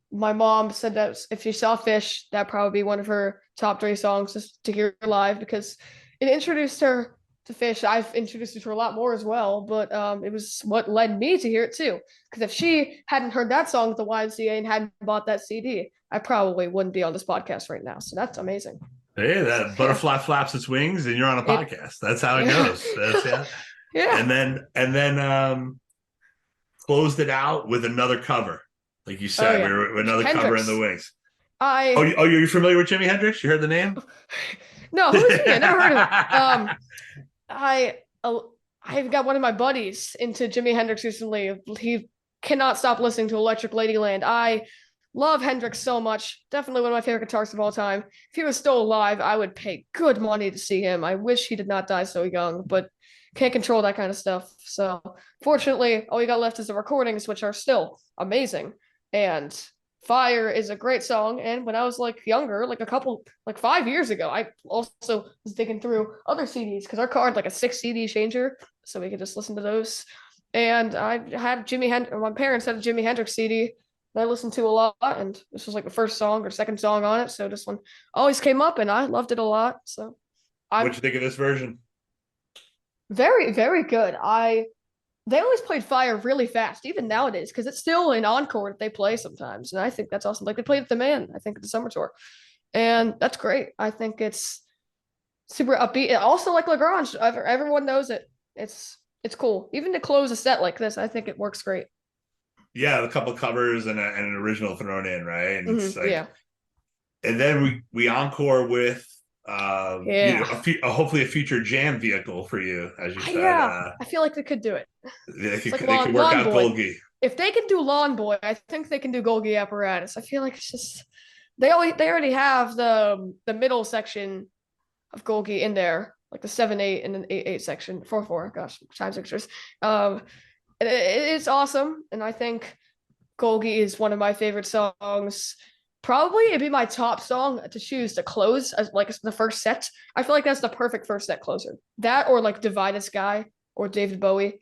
My mom said that if she saw Phish, that'd probably be one of her top 3 songs just to hear live because it introduced her to Phish. I've introduced her to a lot more as well, but it was what led me to hear it too. Because if she hadn't heard that song at the YMCA and hadn't bought that CD, I probably wouldn't be on this podcast right now. So that's amazing. Hey, that butterfly flaps its wings and you're on a podcast. That's how it goes. That's Yeah. And then closed it out with another cover. Like you said, we were another Hendrix. cover in the wings. Oh, you're familiar with Jimi Hendrix? You heard the name? No, who's he? I never heard of him. I've got one of my buddies into Jimi Hendrix recently. He cannot stop listening to Electric Ladyland. I love Hendrix so much. Definitely one of my favorite guitarists of all time. If he was still alive, I would pay good money to see him. I wish he did not die so young, but can't control that kind of stuff. So fortunately, all we got left is the recordings, which are still amazing. And Fire is a great song. And when I was like younger, like 5 years ago, I also was digging through other CDs because our car had like a 6 CD changer, so we could just listen to those. And I had my parents had a Jimi Hendrix CD that I listened to a lot, and this was like the first song or second song on it. So this one always came up, and I loved it a lot. So What'd you think of this version? Very, very good. They always played Fire really fast, even nowadays, because it's still an encore that they play sometimes. And I think that's awesome. Like they played at the Man, I think, at the summer tour. And that's great. I think it's super upbeat. Also, like Lagrange, everyone knows it. It's cool. Even to close a set like this, I think it works great. Yeah, a couple covers and an original thrown in, right? And it's like, yeah. And then we encore with hopefully a future jam vehicle for you, as you said. Yeah, I feel like they could do it. They could work out Golgi. If they can do Lawn Boy, I think they can do Golgi Apparatus. I feel like it's just they already have the middle section of Golgi in there, like the 7/8 and then 8/8 section, 4/4. Gosh, time signatures. It's awesome, and I think Golgi is one of my favorite songs. Probably it'd be my top song to choose to close as like the first set. I feel like that's the perfect first set closer. That or like Divide the Sky or David Bowie.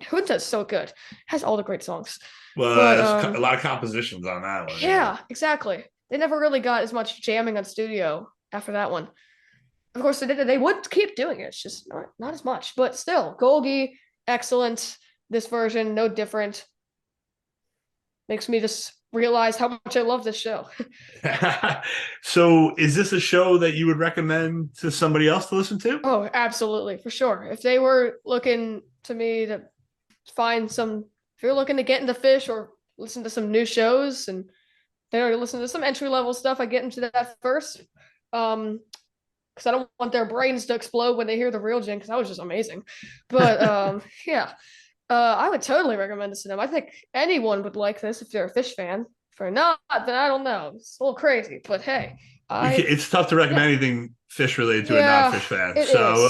Junta's so good. Has all the great songs. Well, there's a lot of compositions on that one. Yeah, exactly. They never really got as much jamming on studio after that one. Of course, they would keep doing it. It's just not as much. But still, Golgi, excellent. This version, no different. Makes me just realize how much I love this show. So is this a show that you would recommend to somebody else to listen to? Oh, absolutely, for sure. If they were looking to me to find if you're looking to get into Phish or listen to some new shows and they already listen to some entry-level stuff, I get into that first. Because I don't want their brains to explode when they hear the real Jen, because that was just amazing. But yeah. I would totally recommend this to them. I think anyone would like this if they're a Phish fan. If they're not, then I don't know. It's a little crazy, but hey. It's tough to recommend anything Phish related to a non-Phish fan. So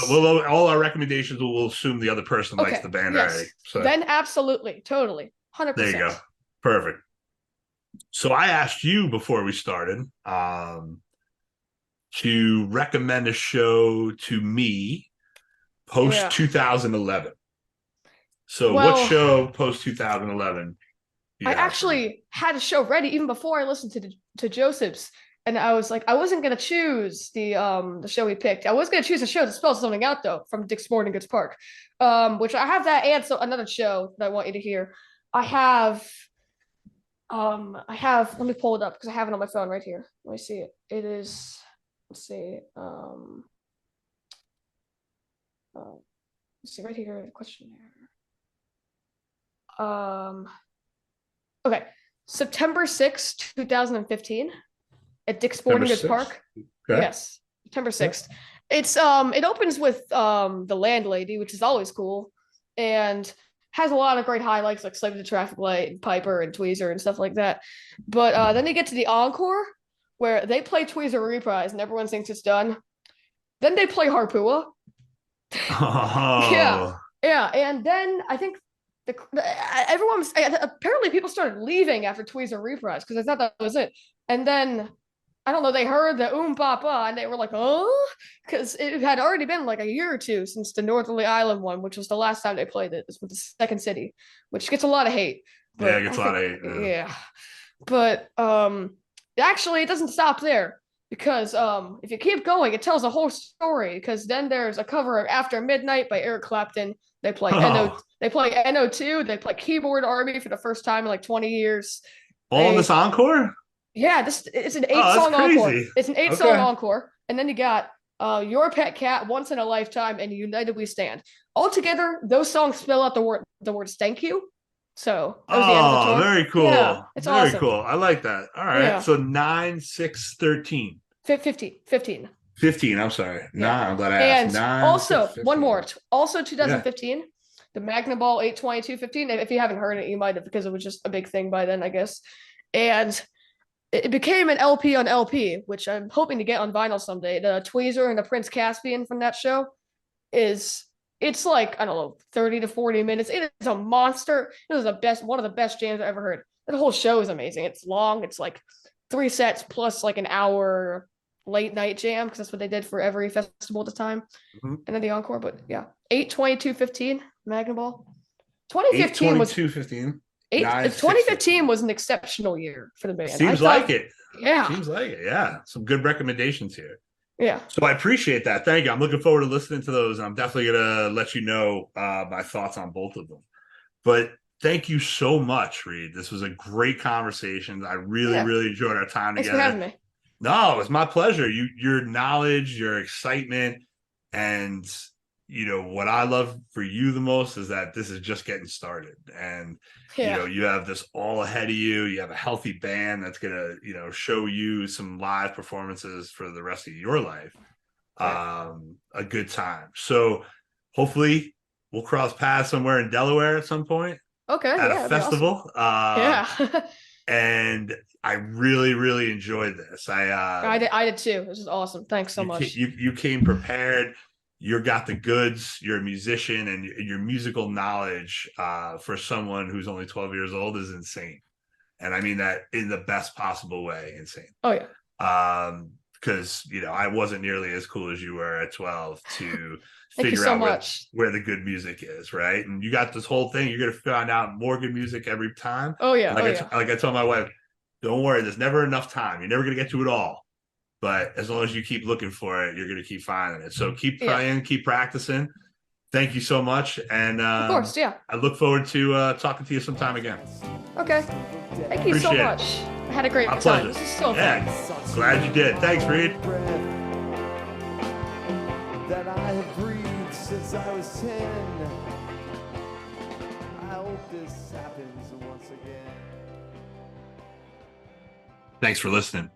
all our recommendations will assume the other person likes the band already. So then absolutely, totally, 100%. There you go. Perfect. So I asked you before we started to recommend a show to me post 2011. So what show post 2011? I actually had a show ready even before I listened to Joseph's, and I was like, I wasn't gonna choose the show he picked. I was gonna choose a show to spell something out though from Dick's Sporting Goods Park, which I have that and so another show that I want you to hear. I have. Let me pull it up because I have it on my phone right here. Let me see it. It is. Let's see. Let's see right here. The questionnaire. Okay, September 6th, 2015 at Dick's Sporting Goods Park. Okay. Yes, September 6th. It's it opens with The Landlady, which is always cool, and has a lot of great highlights like Slave to the Traffic Light and Piper and Tweezer and stuff like that. But then they get to the encore where they play Tweezer reprise and everyone thinks it's done. Then they play Harpua. Oh. Yeah, and then I think everyone was apparently people started leaving after Tweezer reprise because I thought that was it. And then I don't know, they heard the Papa and they were like, oh, because it had already been like a year or two since the Northerly Island one, which was the last time they played it. This was the Second City, which gets a lot of hate. But yeah, it gets a lot of hate. Yeah. But actually it doesn't stop there. because if you keep going, it tells a whole story. Because then there's a cover of After Midnight by Eric Clapton. They play They play NO2. They play Keyboard Army for the first time in like 20 years. All in this encore? Yeah, it's an 8-song encore. It's an 8-song encore, and then you got Your Pet Cat, Once in a Lifetime, and United We Stand. Altogether, those songs spell out the words "thank you." So that was the end of the tour. Very cool. Yeah, it's very awesome. cool. I like that. All right. Yeah. So 9, 6, 13. 15. 15. I'm sorry. Yeah. Nah, I'm glad I asked. And 9, also 6, one more. Also 2015, the Magna Ball 82215. If you haven't heard it, you might have, because it was just a big thing by then, I guess. And it became an LP on LP, which I'm hoping to get on vinyl someday. The Tweezer and the Prince Caspian from that show it's like, I don't know, 30 to 40 minutes. It is a monster. It was one of the best jams I've ever heard. The whole show is amazing. It's long. It's like 3 sets plus like an hour late night jam, because that's what they did for every festival at the time. And then the encore. But yeah, 8/22/15 Magna Ball. 2015 was 2015 was an exceptional year for the band. Seems like it. Yeah. Seems like it. Yeah. Some good recommendations here. Yeah. So I appreciate that. Thank you. I'm looking forward to listening to those. I'm definitely going to let you know my thoughts on both of them. But thank you so much, Reed. This was a great conversation. I really enjoyed our time together. Thanks for having me. No, it's my pleasure. Your knowledge, your excitement, and what I love for you the most is that this is just getting started. And you have this all ahead of you. You have a healthy band that's gonna, show you some live performances for the rest of your life. A good time. So hopefully we'll cross paths somewhere in Delaware at some point. Okay. At a festival. Awesome. And I really enjoyed this. I did too. This is awesome. Thanks so much. You came prepared. You got the goods. You're a musician, and your musical knowledge for someone who's only 12 years old is insane. And I mean that in the best possible way, insane. Oh yeah. Because I wasn't nearly as cool as you were at 12 to figure out where the good music is, right? And you got this whole thing. You're gonna find out more good music every time. Oh yeah. Like I told my wife, don't worry. There's never enough time. You're never gonna get to it all. But as long as you keep looking for it, you're going to keep finding it. So keep trying, keep practicing. Thank you so much. And of course, I look forward to talking to you sometime again. Okay. Thank you so much. I had a great time. This is so fun. Glad you did. Thanks, Reed. That I have breathed since I was 10. I hope this happens once again. Thanks for listening.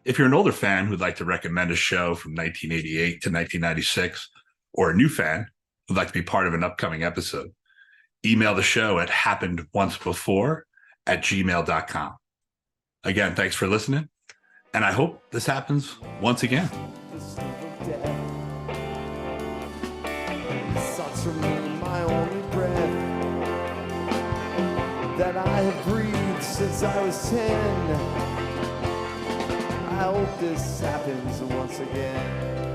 If you're an older fan who'd like to recommend a show from 1988 to 1996, or a new fan who'd like to be part of an upcoming episode, email the show at happenedoncebefore@gmail.com. Again, thanks for listening, and I hope this happens once again. Sucks from me, my only breath that I have breathed since I was 10. I hope this happens once again.